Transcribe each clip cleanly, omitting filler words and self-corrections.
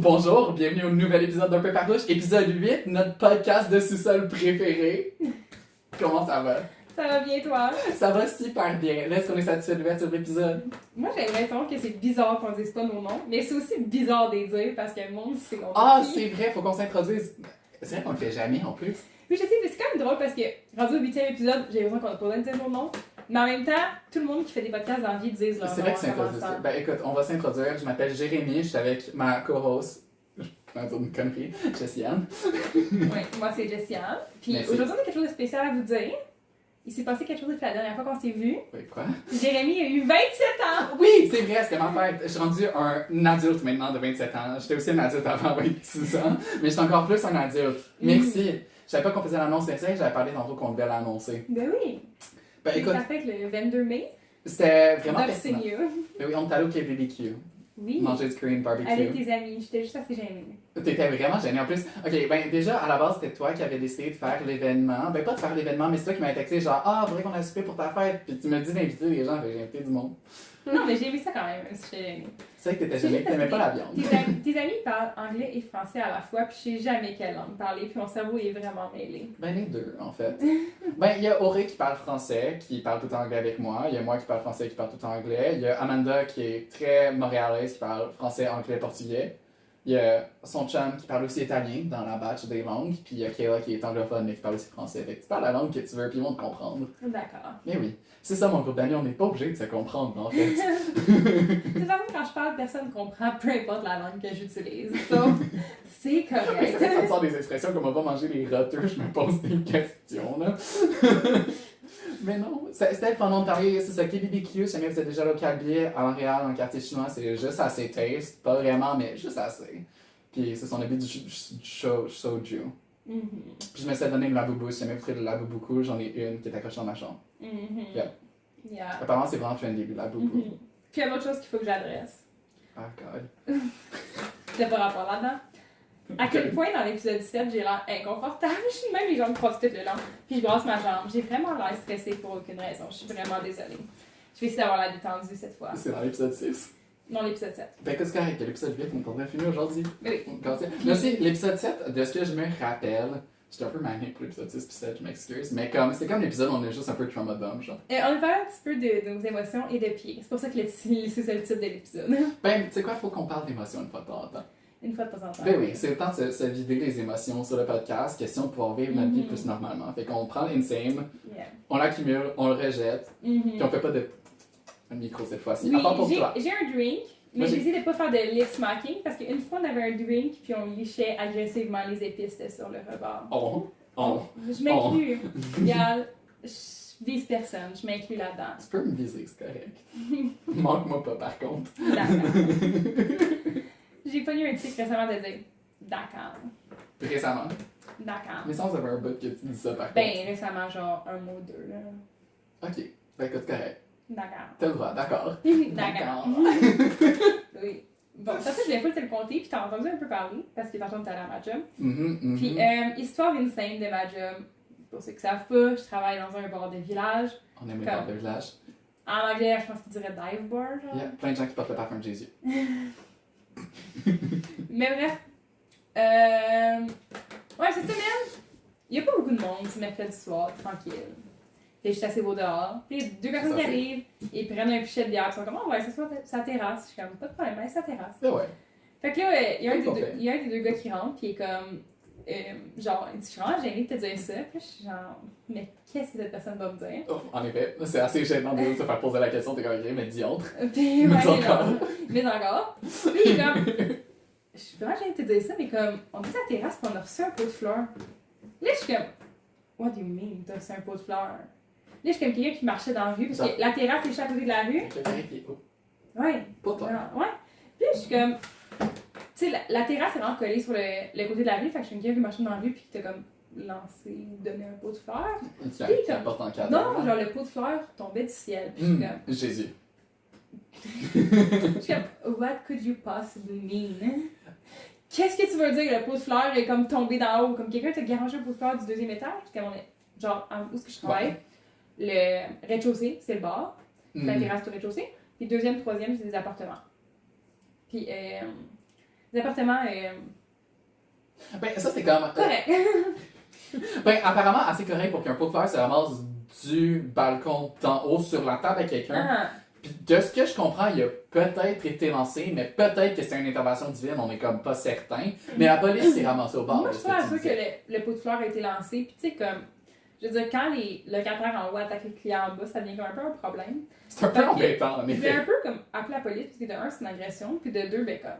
Bonjour, bienvenue au nouvel épisode d'Un peu farouche, épisode 8, notre podcast de sous-sol préféré. Comment ça va? Ça va bien, toi? Ça va super bien. Là, est-ce qu'on est satisfait de l'ouverture de l'épisode? Moi, j'ai l'impression que c'est bizarre qu'on dise pas nos noms, mais c'est aussi bizarre de les dire parce que le monde sait qu'on Ah, est qui. c'est vrai, faut qu'on s'introduise. C'est vrai qu'on le fait jamais en plus. Oui, je sais, mais c'est quand même drôle parce que, rendu au 8e épisode, j'ai l'impression qu'on a pas besoin de dire nos noms. Mais en même temps, tout le monde qui fait des podcasts dans la vie disent leur nom. C'est vrai que c'est en introduit. commençant. Ben écoute, on va s'introduire. Je m'appelle Jérémy, je suis avec ma co-host. Je vais dire une connerie, Jessiane. Ouais, moi, c'est Jessiane. Puis Merci. aujourd'hui, on a quelque chose de spécial à vous dire. Il s'est passé quelque chose depuis la dernière fois qu'on s'est vu. Oui, quoi? Jérémy a eu 27 ans! Oui, c'est vrai, c'était ma fête. Je suis rendu un adulte maintenant de 27 ans. J'étais aussi un adulte avant 26 ans, mais j'étais encore plus un adulte. Merci. Je savais pas qu'on faisait l'annonce, mais c'est vrai que j'avais parlé tantôt qu'on devait l'annoncer. Ben oui! Ben écoute, Ça fait que le 22 mai, c'était vraiment Doc pertinent. Senior. Ben oui, on est allé au KBBQ, Oui, manger du Korean barbecue. avec tes amis. J'étais juste assez gênée. T'étais vraiment gênée. En plus, ok, ben déjà, à la base, c'était toi qui avais décidé de faire l'événement. Ben pas de faire l'événement, mais c'est toi qui m'avais texté genre, ah, faudrait qu'on a souper pour ta fête. Puis tu me dis d'inviter les gens, fait que j'ai invité du monde. Non, mais j'ai aimé ça quand même, si j'étais gênée. C'est vrai que t'étais gênée, t'aimais pas la viande. Tes amis parlent anglais et français à la fois, puis je sais jamais quelle langue parler, puis mon cerveau est vraiment mêlé. Ben les deux, en fait. Ben, il y a Auré qui parle français, qui parle tout le temps anglais avec moi. Il y a moi qui parle français, qui parle tout le temps anglais. Il y a Amanda qui est très montréalaise, qui parle français, anglais, portugais. Il y a son chum qui parle aussi italien dans la batch des langues. Puis il y a Kayla qui est anglophone, mais qui parle aussi français. Fait que tu parles la langue que tu veux, puis ils vont te comprendre. D'accord. Mais oui, c'est ça mon groupe d'amis, on n'est pas obligé de se comprendre, en fait. De toute façon, quand je parle, personne ne comprend, peu importe la langue que j'utilise. Donc, c'est Mais correct. c'est quand tu sors des expressions comme on va manger les roteux, je me pose des questions, là. Mais non, c'était le fun d'Ontario, c'est ça, KBBQ, si jamais vous êtes déjà allé au Calbier à Montréal, dans le quartier chinois, c'est juste assez taste, pas vraiment, mais juste assez. Puis c'est son habit du soju. Mhm. Puis je me suis donné une laboubou, si jamais vous trouvez de la laboubou cool, j'en ai une qui est accrochée dans ma chambre. Mhm. Yeah. Yeah. Apparemment c'est vraiment trendy, le laboubou. Mhm. Puis il y a une autre chose qu'il faut que j'adresse. Oh god. C'était pas rapport là-dedans. À quel point dans l'épisode 7 j'ai l'air inconfortable, je suis même les jambes croisent tout le long, puis je brasse ma jambe. J'ai vraiment l'air stressée pour aucune raison, je suis vraiment désolée. Je vais essayer d'avoir l'air détendue cette fois. C'est dans l'épisode 6. Non, l'épisode 7. Ben qu'est-ce que c'est correct, l'épisode 8, on est en train de filmer aujourd'hui. Oui. Mais aussi, l'épisode 7, de ce que je me rappelle, j'étais un peu manique pour l'épisode 6 puis 7, je m'excuse, mais comme, c'est comme l'épisode où on est juste un peu trauma dumb, genre. On a parlé un petit peu de nos émotions et de pieds. C'est pour ça que c'est ça le titre de l'épisode. Ben, tu sais quoi, faut qu'on parle d'émotions une fois de temps en temps. Une fois de temps en temps. Ben oui, c'est le temps de se vider les émotions sur le podcast, question de pouvoir vivre notre vie plus normalement. Fait qu'on prend l'insame, Yeah. on l'accumule, on le rejette, Mhm. puis on fait pas de micro cette fois-ci. Oui, À part pour toi. j'ai un drink, mais Vas-y. j'ai essayé de pas faire de lip smacking parce qu'une fois on avait un drink puis on lichait agressivement les épices sur le rebord. On. Je m'inclus. Regarde, je vise personne, je m'inclus là-dedans. Tu peux me viser, c'est correct. Manque-moi pas par contre. D'accord. J'ai pas eu un tic récemment de dire d'accord. Récemment. D'accord. Mais sans avoir un bout que tu dis ça par contre. Ben, récemment, genre un mot ou deux, là. Ok. Ben écoute, correct. D'accord. T'as le droit, d'accord. D'accord. Oui. Bon, ça, je voulais pas te le compter, puis t'as entendu un peu parler, parce que tantôt t'es allé à ma job. Puis, histoire insane de ma job. Pour ceux qui savent pas, je travaille dans un bar de village. On aime les Comme- portes de village. En anglais, je pense qu'ils diraient dive bar, genre. Il y a plein de gens qui portent le parfum de Jésus. Mais bref. Ouais, cette semaine, il y a pas beaucoup de monde, c'est mercredi soir, tranquille. Puis je suis assez beau dehors. Puis il y a deux personnes qui arrivent, ils prennent un pichet de bière, ils sont comme, oh, ouais, ça soit sa terrasse. Je suis comme, pas de problème, ouais, sa terrasse. Ben ouais. Fait que là, il y a un Parfait. il y a un des deux gars qui rentre, puis il est comme, genre, il dit, je suis vraiment gênée de te dire ça. Puis là, je suis genre, mais qu'est-ce que cette personne va me dire? Oh, en effet, c'est assez gênant de se faire poser la question, t'es comme, ok, mais dis autre. Puis, Mais ouais, encore. Mais encore. Puis il est comme, je suis vraiment gênée de te dire ça, mais comme, on est à la terrasse, puis on a reçu un pot de fleurs. Là, je suis comme, what do you mean, t'as reçu un pot de fleurs? Là, je suis comme quelqu'un qui marchait dans la rue, parce que la terrasse est juste à côté de la rue. Ok, vérifier. Oh, Ouais. pas toi. Ouais. Puis là, je suis comme, tu sais, la terrasse est vraiment collée sur le côté de la rue, fait que je suis quelqu'un qui marchait dans la rue, puis qui t'a comme lancé, donné un pot de fleurs. Qui apporte en cadre. Non, genre le pot de fleurs tombait du ciel. Puis je suis comme, Jésus. je suis comme, what could you possibly mean? Qu'est-ce que tu veux dire, le pot de fleurs est comme tombé d'en haut? Comme quelqu'un t'a garagé un pot de fleurs du deuxième étage? Parce qu'on est, genre, où est-ce que je travaille? Le rez-de-chaussée, c'est le bar. La terrasse du rez-de-chaussée. Puis deuxième, troisième, c'est des appartements. Puis des appartements Ben, ça, c'est comme. corrects. Ben, apparemment, assez correct pour qu'un pot de fleurs se ramasse du balcon d'en haut sur la table à quelqu'un. Ah. Puis de ce que je comprends, il a peut-être été lancé, mais peut-être que c'était une intervention divine, on est comme pas certain. Mais la police s'est ramassée au bord. Moi, de je ce suis pas tu sûre que disais. le pot de fleurs a été lancé. Puis, tu sais, comme, je veux dire, quand les locataires en haut attaquent les clients en bas, ça devient comme un peu un problème. C'est un peu Fait que embêtant, en Je voulais effet. un peu comme appeler la police, parce que de un, c'est une agression, puis de deux, ben, comme,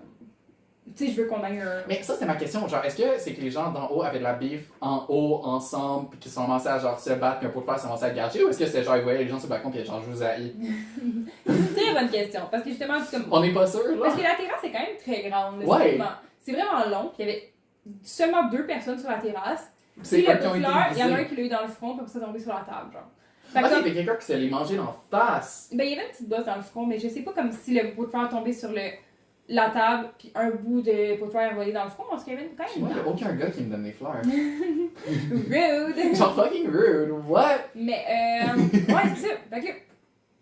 tu sais, je veux qu'on aille un. Mais ça, c'était ma question. Genre, est-ce que c'est que les gens d'en haut avaient de la beef en haut, ensemble, puis qu'ils sont commencés à genre se battre, puis un pot de fleurs s'est commencé à gager, ou est-ce que c'était genre, ils voyaient les gens sur le balcon, puis genre, je vous haïs? C'est une très bonne question, parce que justement, c'est comme. On n'est pas sûr, là. Parce que la terrasse est quand même très grande. là, Ouais. C'est vraiment long, puis il y avait seulement 2 personnes sur la terrasse. C'est Puis eux le qui ont pot de été fleurs, il y en a un visés. qui l'a eu dans le front, puis après ça, tombé sur la table, genre. Fait que Ok, comme- il y a quelqu'un qui se l'est mangé d'en face. Ben, il y avait une petite bosse dans le front, mais je sais pas comme si le pot de fleurs tombait sur la table, puis un bout de pot de fleur envoyé dans le front, parce qu'il y avait quand Puis même moi, il une n'y a aucun gars qui me donne des fleurs. rude. Genre fucking rude, what? Mais, ouais, c'est ça. Fait que,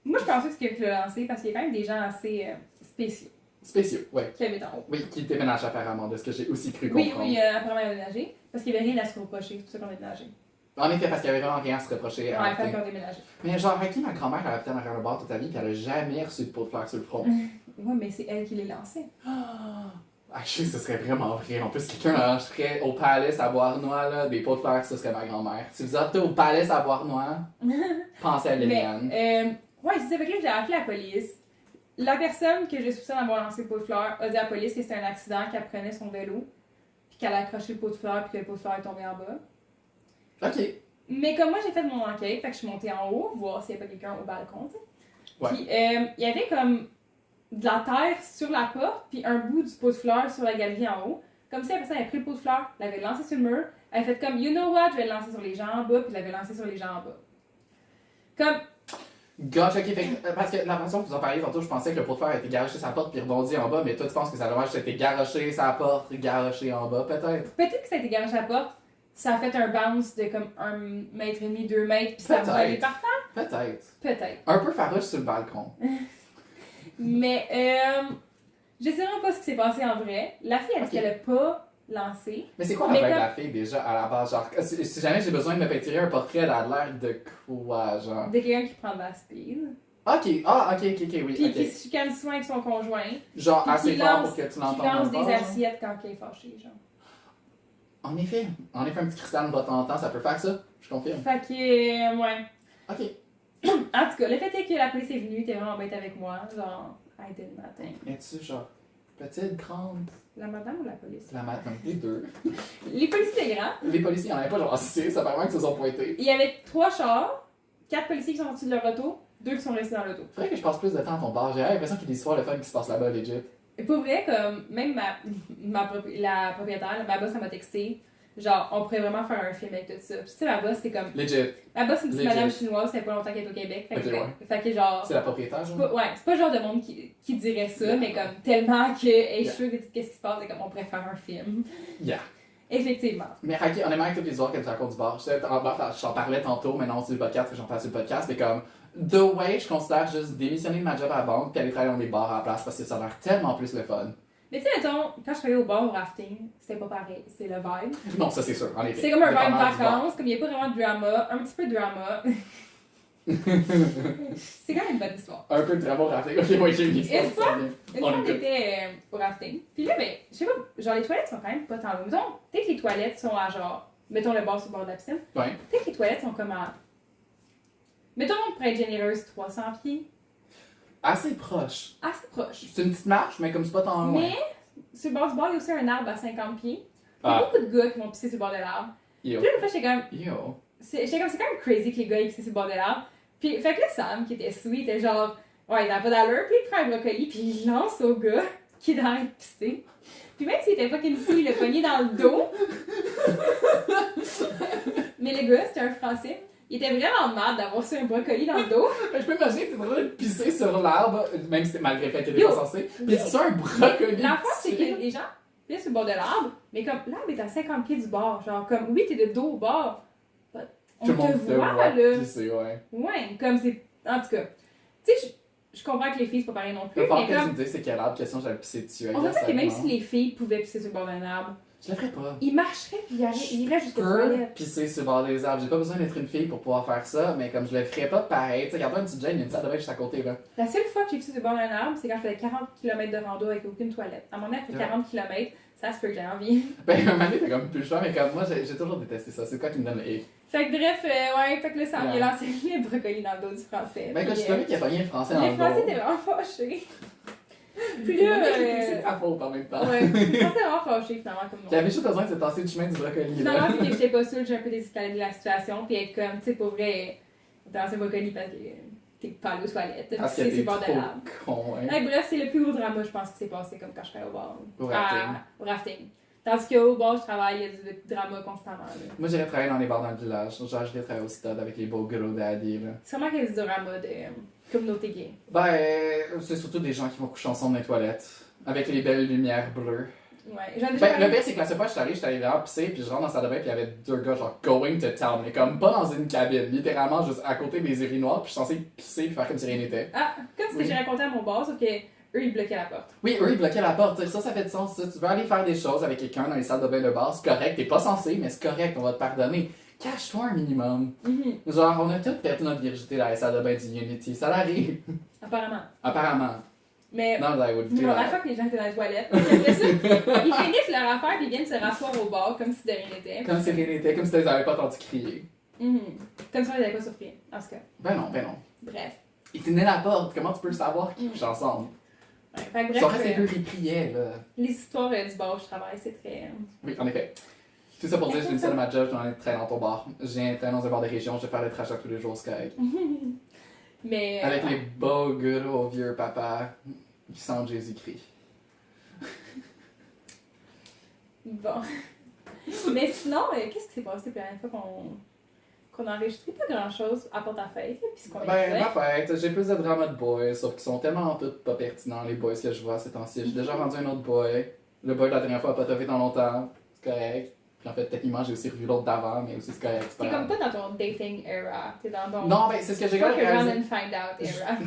moi, je pensais que c'est quelqu'un qui l'a lancé, parce qu'il y a quand même des gens assez spéciaux Spéciaux, ouais. qui habitent en haut. Oui, qui déménage apparemment, de ce que j'ai aussi cru Oui, comprendre. oui, apparemment, il a déménagé, parce qu'il y avait rien à se reprocher, c'est pour ça qu'on a déménagé. En effet, parce qu'il y avait vraiment rien à se reprocher. à Ouais, arrêter. fait qu'on a déménagé. Mais genre, Raki, ma grand-mère, elle habitait derrière le bar toute sa vie, puis elle a jamais reçu de pot de fleurs sur le front. Ouais, mais c'est elle qui l'a lancé. Actually, ce serait vraiment vrai. En plus, quelqu'un arrangerait au Palace à Bois-Noir, là, des pots de fleurs, ce serait ma grand-mère. Si vous habitez au Palace à Bois-Noir, pensez à Mais, Liliane. ouais, c'est ça. Fait que là, j'ai appelé la police. La personne que je soupçonne d'avoir lancé le pot de fleurs a dit à la police que c'était un accident, qu'elle prenait son vélo, puis qu'elle a accroché le pot de fleurs, puis que le pot de fleurs est tombé en bas. Ok. Mais comme moi, j'ai fait mon enquête, fait que je suis montée en haut, voir s'il y avait pas quelqu'un au balcon, tu sais. Ouais. Puis, il y avait comme de la terre sur la porte, puis un bout du pot de fleurs sur la galerie en haut. Comme si la personne avait pris le pot de fleurs, l'avait lancé sur le mur, elle avait fait comme, you know what, je vais le lancer sur les gens en bas, puis l'avait lancé sur les gens en bas. Comme, Gotcha, ok. Fait que, parce que la façon que vous en parliez tantôt, je pensais que le pot de fleurs était garoché sur sa porte puis rebondi en bas, mais toi, tu penses que ça dommage que c'était garoché sur la porte, garoché en bas, peut-être? peut-être que ça a été garé à la porte, ça a fait un bounce de comme 1,5 mètre, 2 mètres, puis ça a Peut-être. volé par terre. Peut-être. Peut-être. Un peu farouche sur le balcon. Mais, je sais vraiment pas ce qui s'est passé en vrai. La fille, elle dit Ok. qu'elle a pas lancé. Mais c'est quoi la Mais vibe de comme- la fille déjà à la base? Genre, si jamais j'ai besoin de me peinturer un portrait, elle a l'air de quoi, genre? De quelqu'un qui prend de la speed. Ok, ah, ok, oui, Puis ok. qui se chicane souvent avec son conjoint. Genre Puis assez qui fort lance- pour que tu Qui l'entendes lance encore, des genre. assiettes quand il est fâché, genre. En effet, un petit cristal de temps en temps, ça peut faire ça, je confirme. Fait que, ouais. Ok. En tout cas, le fait est que la police est venue, t'es vraiment bête avec moi. Genre, I did nothing. Es-tu genre petite, grande? La madame ou la police? La madame, les deux. Les policiers étaient grands. Les policiers, il n'y en avait pas genre 6, apparemment qu'ils se sont pointés. Il y avait 3 chars, 4 policiers qui sont sortis de leur auto, 2 qui sont restés dans l'auto. Faudrait que je passe plus de temps à ton bar. J'ai l'impression qu'il y a des histoires de fun qui se passent là-bas, legit. Et pour vrai, comme, même la propriétaire, ma boss, elle m'a texté. Genre, on pourrait vraiment faire un film avec tout ça. Puis, tu sais, ma boss, c'est comme. Legit. Ma boss, c'est une petite Legit. madame chinoise, ça fait pas longtemps qu'elle est au Québec. Fait que, Ok, ouais. fait que genre. C'est la propriétaire, C'est genre? pas, ouais, c'est pas le genre de monde qui dirait ça, Yeah. mais comme tellement qu'elle est Yeah. sûre de tout ce qui se passe, et comme on pourrait faire un film. Yeah. Effectivement. Mais ok, honnêtement, avec toutes les histoires que tu racontes du bar, je t'en parlais tantôt, maintenant c'est le podcast, j'en parle sur le podcast, mais comme, the way, je considère juste démissionner de ma job à la banque puis aller travailler dans des bars à la place parce que ça a l'air tellement plus le fun. Mais tu sais, mettons, quand je travaillais au bar au rafting, c'était pas pareil, c'est le vibe. Non, ça c'est sûr, en effet. C'est comme un vibe Dépendamment du bar. vacances, comme il n'y a pas vraiment de drama, un petit peu de drama. C'est quand même une bonne histoire. Un peu de très bon rafting. Ok, moi j'ai mis ça. Une fois- ça vient. Une On fois, écoute. j'étais au rafting. Puis là, ben, je sais pas, genre les toilettes sont quand même pas tant loin. Mettons, peut-être que les toilettes sont à genre, mettons le bar sur le bord de la piscine. Ouais. Peut-être que les toilettes sont comme à, mettons, pour être généreuse, 300 pieds. Assez proche. Assez proche. C'est une petite marche, mais comme c'est pas tant loin. Mais, sur le bord du bar, il y a aussi un arbre à 50 pieds. Il y a Ah. beaucoup de gars qui vont pisser sur le bord de l'arbre. Yo. Puis là, une fois, j'étais comme, Yo. c'est quand même crazy que les gars ils pissent sur le bord de l'arbre. Puis, fait que là, Sam, qui était sweet, était genre, ouais, il n'a pas d'allure. Puis il prend un brocoli, puis il lance au gars qui est dans train de pisser. Puis même s'il était fucking fou, il l'a pogné dans le dos. Mais le gars, c'était un Français. Il était vraiment mad d'avoir su un brocoli dans le dos. Je peux imaginer que t'es en train de pisser sur l'arbre, même si malgré le fait que t'étais Yo. pas censé. Puis c'est ça un brocoli. L'affaire, c'est dessus. que les gens pissent sur le bord de l'arbre, mais comme l'arbre est à 50 pieds du bord. Genre, comme, oui, t'es de dos au bord. On Tout le te monde te voit, voit là. pisser, ouais. Ouais, comme c'est. En tout cas, tu sais, je comprends que les filles, c'est pas pareil non plus. Le fort Mais que tu comme, me dis, c'est quel arbre, question, j'avais pissé dessus. on dirait que même si les filles pouvaient pisser sur le bord d'un arbre, Je le ferais pas. ils marcheraient puis ils iraient Je jusqu'aux peux toilettes. pisser sur le bord des arbres. J'ai pas besoin d'être une fille pour pouvoir faire ça, mais comme je le ferais pas pareil. Tu sais, regarde-toi une petite Jane, il y a une salle de bain juste à côté, là. La seule fois que j'ai pissé sur le bord d'un arbre, c'est quand je faisais 40 km de rando avec aucune toilette. À un moment donné, après Ouais. 40 km, ça se peut que j'ai envie. Ben, un moment donné, t'as comme plus le choix, mais comme moi, j'ai toujours détesté ça. C'est quoi qui me donne le hic? Fait que bref, ouais, fait que là, ça m'a Ouais. lancé les brocolis dans le dos du français. Ben, quand Puis, je t'ai vu qu'il y a pas rien de français dans les le Français dos. étaient vraiment fâchés. Puis là, C'est de sa faute en même temps. ouais, les Français étaient vraiment fâchés finalement comme moi. J'avais juste besoin de se passer le chemin du brocoli. Finalement, Là. c'est que j'étais pas sûre, j'ai un peu désescaladé la situation, puis être comme, tu sais, pour vrai, dans un brocoli parce que t'es pas allé aux toilettes, Parce que c'est t'es sur le bord de trop l'arbre. con, hein. Ouais, bref, c'est le plus gros drama, je pense, qui s'est passé comme quand je travaillais au bar. Au rafting. Au rafting. Tandis qu'au bar, je travaille, il y a du drama constamment. Là. Moi, j'irais travailler dans les bars dans le village. Genre, j'irais travailler au stade avec les beaux gros daddy, là. Sûrement qu'il y a du drama de communauté gay. Ben, c'est surtout des gens qui vont coucher ensemble dans les toilettes. Avec les belles lumières bleues. Ouais, j'en ai déjà Ben, le pire, c'est que la seule fois que je suis allé vraiment pisser, puis je rentre dans la salle de bain, puis il y avait deux gars, genre, going to town, mais comme pas dans une cabine, littéralement juste à côté des urinoirs, puis je suis censé pisser et faire comme si rien n'était. Ah, comme ce que Oui. j'ai raconté à mon bar, sauf que eux, ils bloquaient la porte. Oui, eux, ils bloquaient la porte, ça fait du sens, ça. Tu veux aller faire des choses avec quelqu'un dans les salles de bain de bar, c'est correct, t'es pas censé, mais c'est correct, on va te pardonner. Cache-toi un minimum. Genre, on a tous perdu notre virginité dans les salles de bain du Unity, ça l'arrive. Apparemment. Apparemment. Mais Non, I would do non, la that. fois que les gens étaient dans les toilettes, puis après ça, ils finissent leur affaire puis ils viennent se rasseoir au bar comme si de rien n'était. Comme si rien n'était, comme si tu les avais pas entendu crier. Comme si on les avait pas surpris, en tout cas. Ben non, ben non. Bref. Ils tenaient la porte, comment tu peux savoir qu'ils couchent ensemble? Ouais, fait que Ils sont bref, restés eux, ils priaient, là. les histoires du bar où je travaille, c'est très... Oui, en effet. Tout ça pour dire, j'ai une seule à ma job, j'en ai traîné dans ton bar. J'ai traîné dans un bar de région, je vais faire le trajet tous les jours, c'est correct. Mais... Avec les beaux gros vieux papas qui sentent Jésus-Christ. Bon. Mais sinon, qu'est-ce qui s'est passé la dernière fois qu'on a enregistré? Pas grand-chose, à part ta fête, là, puis ce qu'on Ben, ma fête, j'ai plus de drama de boys, sauf qu'ils sont tellement tous pas pertinents, les boys que je vois ces temps-ci. J'ai déjà rendu un autre boy. Le boy de la dernière fois a pas toffé dans longtemps, c'est correct. Puis en fait, techniquement, j'ai aussi revu l'autre d'avant, mais aussi c'est correct. c'est pas T'es grave. comme pas dans ton dating era, t'es dans ton... Non, ben, c'est ce que j'ai Fuck around réalisé. and find out era.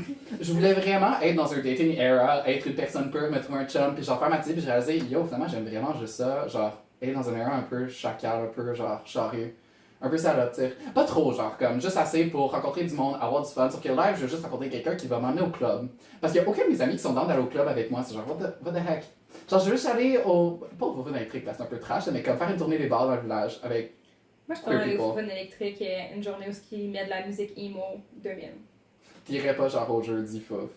Je voulais vraiment être dans un dating era, être une personne pure, me trouver un chum, puis genre faire ma petite, puis j'ai réalisé, yo, finalement, j'aime vraiment juste ça, genre, être dans un era un peu chacal, un peu genre charrue, un peu salope, tu sais. Pas trop, genre, comme, juste assez pour rencontrer du monde, avoir du fun, sauf que live, je veux juste rencontrer quelqu'un qui va m'emmener au club. Parce qu'il y a aucun de mes amis qui sont dans d'aller au club avec moi, c'est genre, what the heck? Genre, je veux juste aller au. Pas au Fun électrique, parce que c'est un peu trash, mais comme faire une tournée des bars dans le village avec. Moi, je Queer suis allée au people. fun électrique une journée où il met de la musique emo 2000. T'irais pas genre au jeudi, fouf.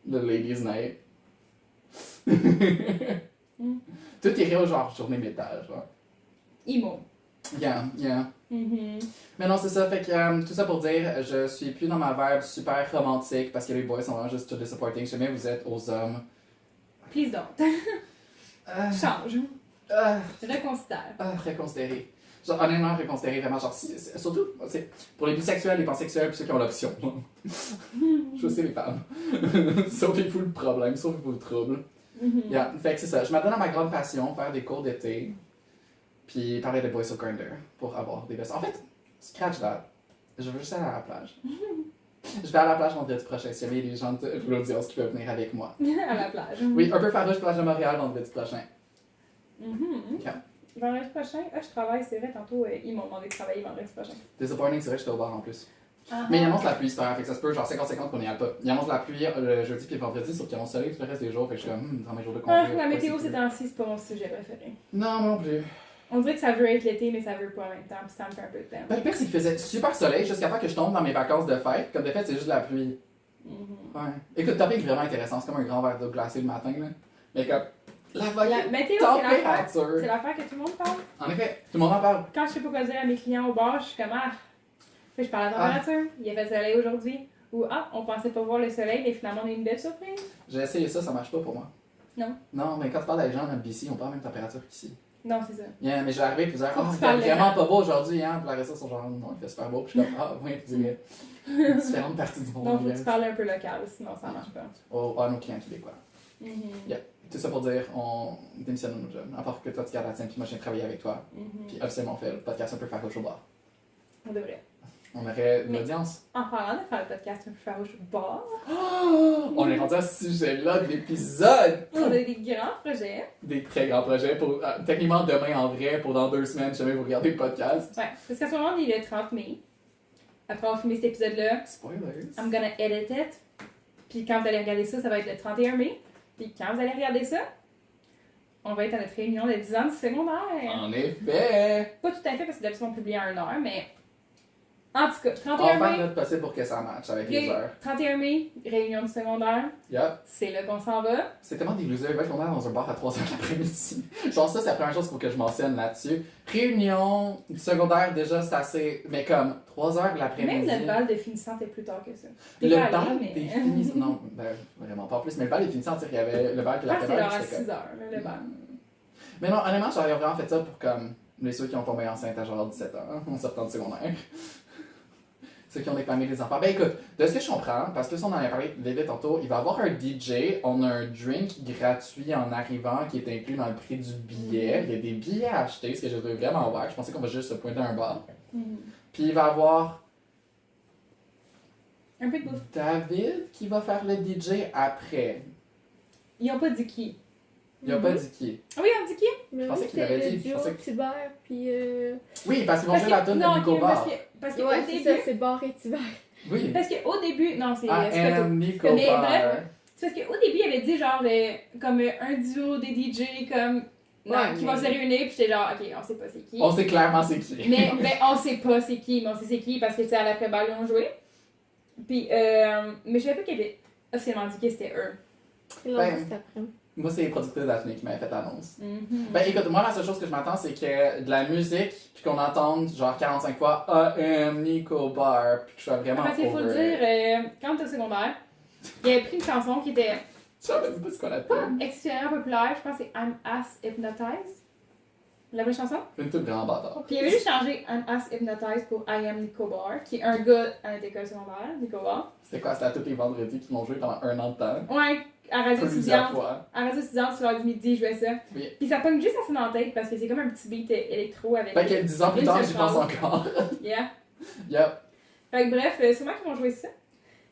Le Ladies Night. Mm. Toi, t'irais au genre journée métal, genre. Emo. Yeah, yeah. Mhm. Mais non, c'est ça, fait que tout ça pour dire, je suis plus dans ma vibe super romantique parce que les boys sont vraiment juste too disappointing. Jamais vous êtes aux hommes. Please don't. Change. Reconsidère. Reconsidérer. Genre, honnêtement, reconsidérer vraiment. Genre, surtout, c'est pour les bisexuels, les pansexuels, puis ceux qui ont l'option. Je sais les femmes. Sauvez-vous le problème, sauvez-vous le trouble. Mhm. Yeah. Fait que c'est ça. Je m'adonne à ma grande passion, faire des cours d'été, puis parler de boys sur Grindr pour avoir des bestes. En fait, scratch that. Je veux juste aller à la plage. Je vais à la plage vendredi prochain, s'il y avait des gens de l'audience qui peuvent venir avec moi. À la plage. Oui, un peu farouche plage de Montréal vendredi prochain. Mhm. Ok. Vendredi prochain, je travaille, c'est vrai, tantôt, ils m'ont demandé de travailler vendredi prochain. Disappointing, c'est vrai, j'étais au bar en plus. Ah. Mais il annonce la pluie, c'est pas grave, fait que ça se peut, genre 50-50 qu'on y aille pas. Il annonce la pluie le jeudi puis le vendredi, sauf qu'il annonce soleil tout le reste des jours, fait que je suis comme, dans mes jours de congé. Ah, la météo c'est ces temps-ci, c'est pas mon sujet préféré. Non, moi non plus. On dirait que ça veut être l'été, mais ça veut pas en même temps, puis ça me fait un peu de peine. Ben, le pire, c'est qu'il faisait super soleil jusqu'à temps que je tombe dans mes vacances de fête. Comme de fait, c'est juste de la pluie. Mhm. Ouais. Écoute, topic vraiment intéressant, c'est comme un grand verre d'eau glacée le matin, là. Mais comme, la La météo, c'est l'affaire. C'est température. l'affaire que tout le monde parle. En effet, tout le monde en parle. Quand je sais pas quoi dire à mes clients au bar, je suis comme ah. Puis je parle à la température. Il a fait soleil aujourd'hui. Ou ah, on pensait pas voir le soleil, mais finalement on a une belle surprise. J'ai essayé ça, ça marche pas pour moi. Non. Non, mais quand tu parles avec les gens dans BC, on parle la même température qu'ici. Non, c'est ça. Yeah, mais je vais arriver et vous dire, Faut que oh, tu il parles fait vraiment légal. pas beau aujourd'hui, hein. Puis la reste, ils sont genre, non, il fait super beau. Puis je suis comme, ah, oui, vous dirais. Différentes parties du monde. Donc faut que yes. tu parles un peu local, sinon ça marche pas. Oh, ah, nos clients québécois. Mhm. Yeah. Tout ça pour dire, on démissionne de nos jobs. À part que toi, tu gardes la tienne, puis moi, je viens travailler avec toi. Mhm. Puis officiellement, on fait le podcast un peu farouche au bar. On devrait. On aurait de Mais- l'audience. En parlant de faire le podcast un peu farouche au bar, On est rendu à ce sujet-là de l'épisode. on a des grands projets. Des très grands projets pour techniquement demain en vrai pour dans 2 semaines, si jamais vous regardez le podcast. Ouais, parce qu'à ce moment, on est le 30 mai. Après avoir filmé cet épisode-là, Spoilers. I'm gonna edit it. Puis quand vous allez regarder ça, ça va être le 31 mai. Puis quand vous allez regarder ça, on va être à notre réunion de 10 ans du secondaire. En effet. Pas tout à fait parce que d'habitude on publie à 1h, mais en tout cas, On 31 va faire mai, notre possible pour que ça matche avec les heures. 31 mai, réunion du secondaire, Yup. c'est là qu'on s'en va. C'est tellement des losers. Ils vont dans un bar à 3h de l'après-midi. Genre, ça, c'est la première chose qu'il faut que je mentionne là-dessus. Réunion du secondaire, déjà, c'est assez. Mais comme 3h de l'après-midi. Même le bal de finissante est plus tard que ça. Le T'es pas bal allé, mais- des finissants. Non, ben, vraiment pas en plus. Mais le bal des finissants, il y avait le bal que Je la pense que c'est genre à c'était 6h, le bal. Mais non, honnêtement, j'aurais vraiment fait ça pour comme les ceux qui ont tombé enceintes à genre 17 ans, en sortant du secondaire. Ceux qui ont des familles, des enfants. Ben écoute, de ce que je comprends, parce que ça on en a parlé vite tantôt, il va y avoir un DJ, on a un drink gratuit en arrivant qui est inclus dans le prix du billet. Il y a des billets à acheter, ce que j'ai trouvé vraiment wack. Je pensais qu'on va juste se pointer à un bar. Mhm. Puis il va y avoir Un peu de bouffe. David qui va faire le DJ après. Ils ont pas dit qui. Il a pas dit qui. Ah oui, on dit qui? Mais pensais oui, qu'il l'avait c'était dit, le je duo pensais que- Tibère, puis... Oui, parce qu'ils vont jouer la tune de non, Nico ok, Bar. parce que Ouais, au c'est début, ça, c'est Bar et Tibère. Oui. parce qu'au début, non, c'est I pas tout. am Nico Mais Bar. bref, c'est parce qu'au début, il avait dit genre comme un duo des DJ comme non, Ouais, qui mais- vont se réunir, puis j'étais genre, ok, on sait pas c'est qui. On sait clairement c'est qui. Mais on sait pas c'est qui, mais on sait c'est qui parce que tu sais, à l'après-balle, ils ont joué. Puis, mais je savais pas qu'il avait officiellement dit que c'était eux. Ils l'ont Ben, dit cet après. Moi, c'est les producteurs Daphné qui m'avaient fait l'annonce. Mhm. Ben écoute, moi la seule chose que je m'attends c'est que de la musique, puis qu'on entende genre 45 fois I am Nico Bar, puis que je sois vraiment Parce qu'il faut le over dire, it. quand on était au secondaire, il avait pris une chanson qui était Je savais même pas ce qu'on pas appelle. extrêmement populaire, je pense que c'est I'm As Hypnotized. La vraie chanson? Une toute grand bâtard. Puis il avait juste changé I'm As Hypnotized pour I Am Nico Bar, qui est un gars à notre école secondaire, Nico Bar. C'était quoi? C'était à tous les vendredis qu'ils l'ont joué pendant 1 an de temps. Ouais, à Radio Plusieurs étudiante. fois. À Radio étudiante, sur l'heure du midi, je jouais ça. Oui. Puis ça pogne juste assez dans la tête parce que c'est comme un petit beat électro avec. Fait que 10 ans plus Une tard, seule j'y pense phrase. encore. Yeah. Yep. Fait que bref, c'est moi qui vont jouer ça.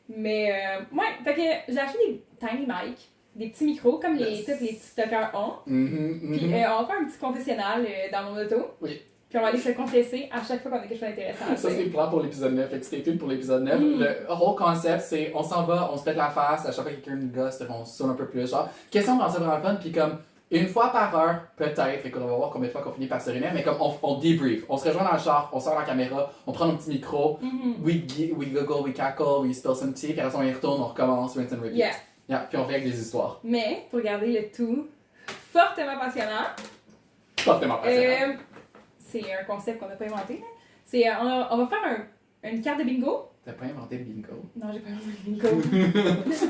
Mais ouais, fait que j'ai acheté des tiny mic, des petits micros comme Yes. tous les TikTokers ont. Mhm, Puis mhm. on va faire un petit confessionnal dans mon auto. Oui. Puis on va aller se confesser à chaque fois qu'on a quelque chose d'intéressant à Ça, c'est dire. le plan pour l'épisode 9. Fait que stay tuned pour l'épisode 9. Mm. Le whole concept, c'est on s'en va, on se pète la face, à chaque fois que quelqu'un nous gosse, on sonne un peu plus. Genre, question de lancer vraiment le fun, puis comme une fois par heure, peut-être, fait qu'on va voir combien de fois qu'on finit par se réunir, mais comme on débrief. On se rejoint dans le char, on sort la caméra, on prend nos petits micros, Mhm. we goggle, we cackle, we spill some tea, puis après ça, on y retourne, on recommence, rinse and repeat. Yeah. Yeah, puis on règle des histoires. Mais pour garder le tout fortement passionnant, Fortement passionnant. c'est un concept qu'on n'a pas inventé. Là. C'est, on va faire une carte de bingo. T'as pas inventé le bingo? Non, j'ai pas inventé le bingo.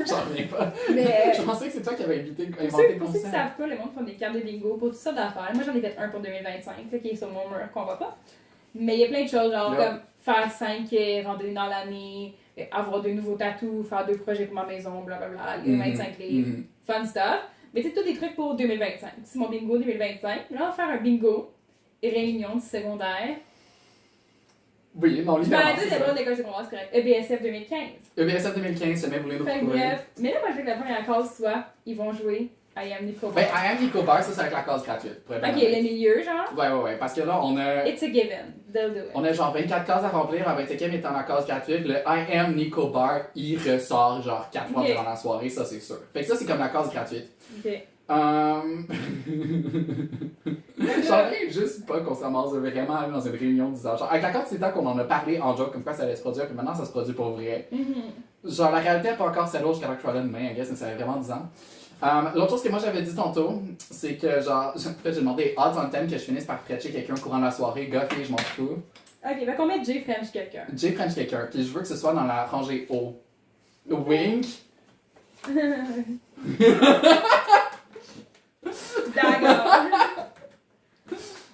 J'en reviens pas. Mais Je pensais que c'est toi qui avais inventé, pour inventé le ceux qui concept. savent pas, le monde font des cartes de bingo pour toutes sortes d'affaires. Moi, j'en ai fait un pour 2025, là, qui est sur mon mur qu'on voit pas. Mais il y a plein de choses, genre Yeah. comme faire 5 randonnées dans l'année, avoir de nouveaux tatous, faire 2 projets pour ma maison, blablabla, lire 25 livres, Mhm. fun stuff. Mais c'est tous des trucs pour 2025. C'est mon bingo 2025. Là, on va faire un bingo, réunion du secondaire. Oui, non, Je vais littéralement. arrêter c'est de ça. de l'école secondaire, c'est correct. EBSF 2015. EBSF 2015, si jamais vous voulez nous Fait que retrouver. bref. Mais là, moi, je veux que la première case soit, ils vont jouer I Am Nico Ben, Bar. I am Nico Bar, ça c'est avec la case gratuite. Pour être Ok, honnête. le milieu, genre. Ouais, parce que là, on a. It's a given. They'll do it. On a genre 24 cases à remplir, la 25e étant la case gratuite. Le I am Nico Bar, il ressort genre 4 fois Ok. durant la soirée, ça c'est sûr. Fait que ça c'est comme la case gratuite. Ok. J'en reviens juste pas qu'on s'amorce de vraiment aller dans une réunion de 10 ans. Genre, avec la carte, c'est temps qu'on en a parlé en joke, comme quoi ça allait se produire, puis maintenant ça se produit pour vrai. Mhm. Genre, la réalité n'est pas encore celle-là jusqu'à temps que je sois là demain, I guess, mais ça fait vraiment 10 ans. L'autre chose que moi j'avais dit tantôt, c'est que genre, en fait, j'ai demandé odds on 10 que je finisse par fretcher quelqu'un au courant de la soirée, gars, fille, je m'en fous. Ok, fait qu'on met J French quelqu'un. J French quelqu'un, puis je veux que ce soit dans la rangée O. Wink. D'accord.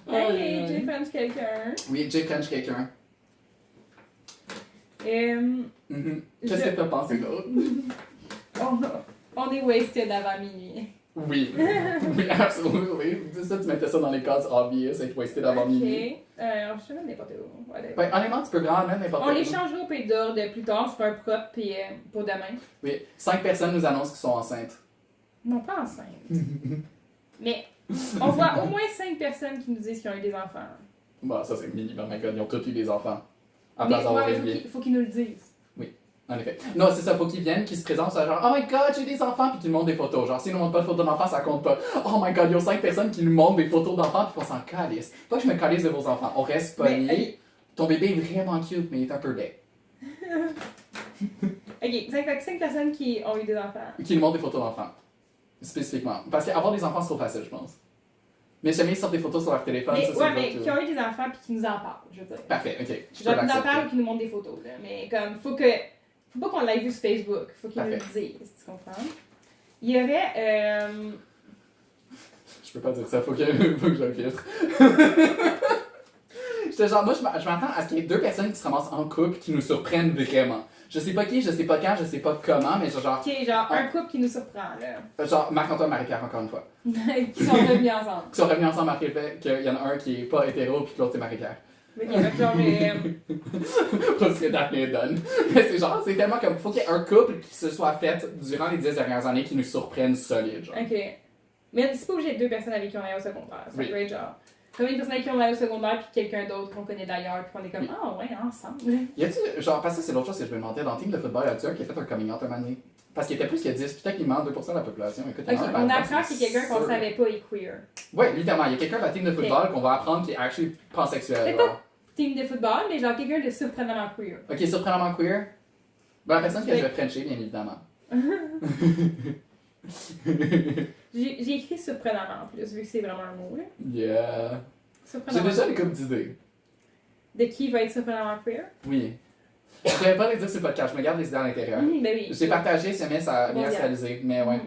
Oh, Ok, yeah. J French quelqu'un. Oui, J French quelqu'un. Je- Qu'est-ce que t'as pensé d'autre? on est wasted avant minuit. Oui. Oui, absolument. Ça, tu mettais ça dans les cases obvious et wasted avant minuit. Ok. Je sais même n'importe où. Whatever. Ben, honnêtement, tu peux vraiment mettre n'importe On où. les changera au pays d'ordre plus tard sur un propre puis pour demain. Oui, 5 personnes nous annoncent qu'ils sont enceintes. Non, pas enceinte. Mais on voit au moins 5 personnes qui nous disent qu'ils ont eu des enfants. Bon, ça c'est minimum, my god, ils ont tous eu des enfants. À Mais place d'avoir ouais, réglé. faut qu'ils nous le disent. En effet. Non, c'est ça, faut qu'ils viennent, qu'ils se présentent, ça genre, oh my god, j'ai des enfants, puis qu'ils nous montrent des photos. Genre, s'ils nous montrent pas de photos d'enfants, ça compte pas. Oh my god, il y a 5 personnes qui nous montrent des photos d'enfants, puis qu'on s'en calisse. Pas que je me calisse de vos enfants. On reste Mais, pognés. Ton bébé est vraiment cute, mais il est un peu laid. Ok, 5 personnes qui ont eu des enfants. Qui nous montrent des photos d'enfants. Spécifiquement. Parce qu'avoir des enfants, c'est trop facile, je pense. Mais jamais ils sortent des photos sur leur téléphone, Mais, ça c'est ouais, le mais tout. qui ont eu des enfants puis qui nous en parlent, je veux dire. Parfait, ok. Je peux Genre, qui nous en l'accepter. parlent ou qui nous montrent des photos, là. Mais comme, faut pas qu'on l'aille vu sur Facebook. Faut qu'ils nous le disent, tu comprends? Il y aurait, Je peux pas dire ça, faut que je le filtre. J'étais genre, moi je m'attends à ce qu'il y ait 2 personnes qui se ramassent en couple qui nous surprennent vraiment. Je sais pas qui, je sais pas quand, je sais pas comment, mais genre, ok, genre, un couple qui nous surprend, là. genre Marc-Antoine Marie-Pierre encore une fois. qui sont revenus ensemble. Qui sont revenus ensemble après le fait qu'il y en a un qui est pas hétéro puis que l'autre c'est Marie-Pierre. Mais genre, Parce que Daphné est donne. Mais c'est genre, c'est tellement comme, faut qu'il y ait un couple qui se soit fait durant les 10 dernières années qui nous surprennent solide, genre. ok. Mais c'est pas obligé de 2 personnes avec qui on est au secondaire. Ça Oui. peut être genre, comme une personne avec qui on est au secondaire puis quelqu'un d'autre qu'on connaît d'ailleurs puis qu'on est comme, Oui. ah ouais, ensemble. Y a-tu, genre, parce que c'est l'autre chose que je me demandais, dans le team de football, y a-tu un qui a fait un coming out un moment donné? Parce qu'il était plus que 10, puis techniquement 2% de la population. Écoute, Ok, il y en a un on là-dedans, apprend c'est qu'il y a quelqu'un qu'on sûr. savait pas est queer. Ouais, littéralement, il y a quelqu'un de la team de football qu'on va apprendre qui est actually pansexuel. C'est genre. Team de football, mais genre quelqu'un de surprenamment queer. Ok, surprenamment queer. Ben, la personne que Oui. je vais frencher, bien évidemment. J'ai écrit surprenamment en plus, vu que c'est vraiment un mot, là. Yeah. J'ai Surprenamment. déjà une couple d'idées. De qui va être surprenamment queer? Oui. Je vais pas les dire sur le podcast, je me garde les idées à l'intérieur. Ben oui. J'ai partagé si jamais ça a bien Bon, se réaliser, mais ouais.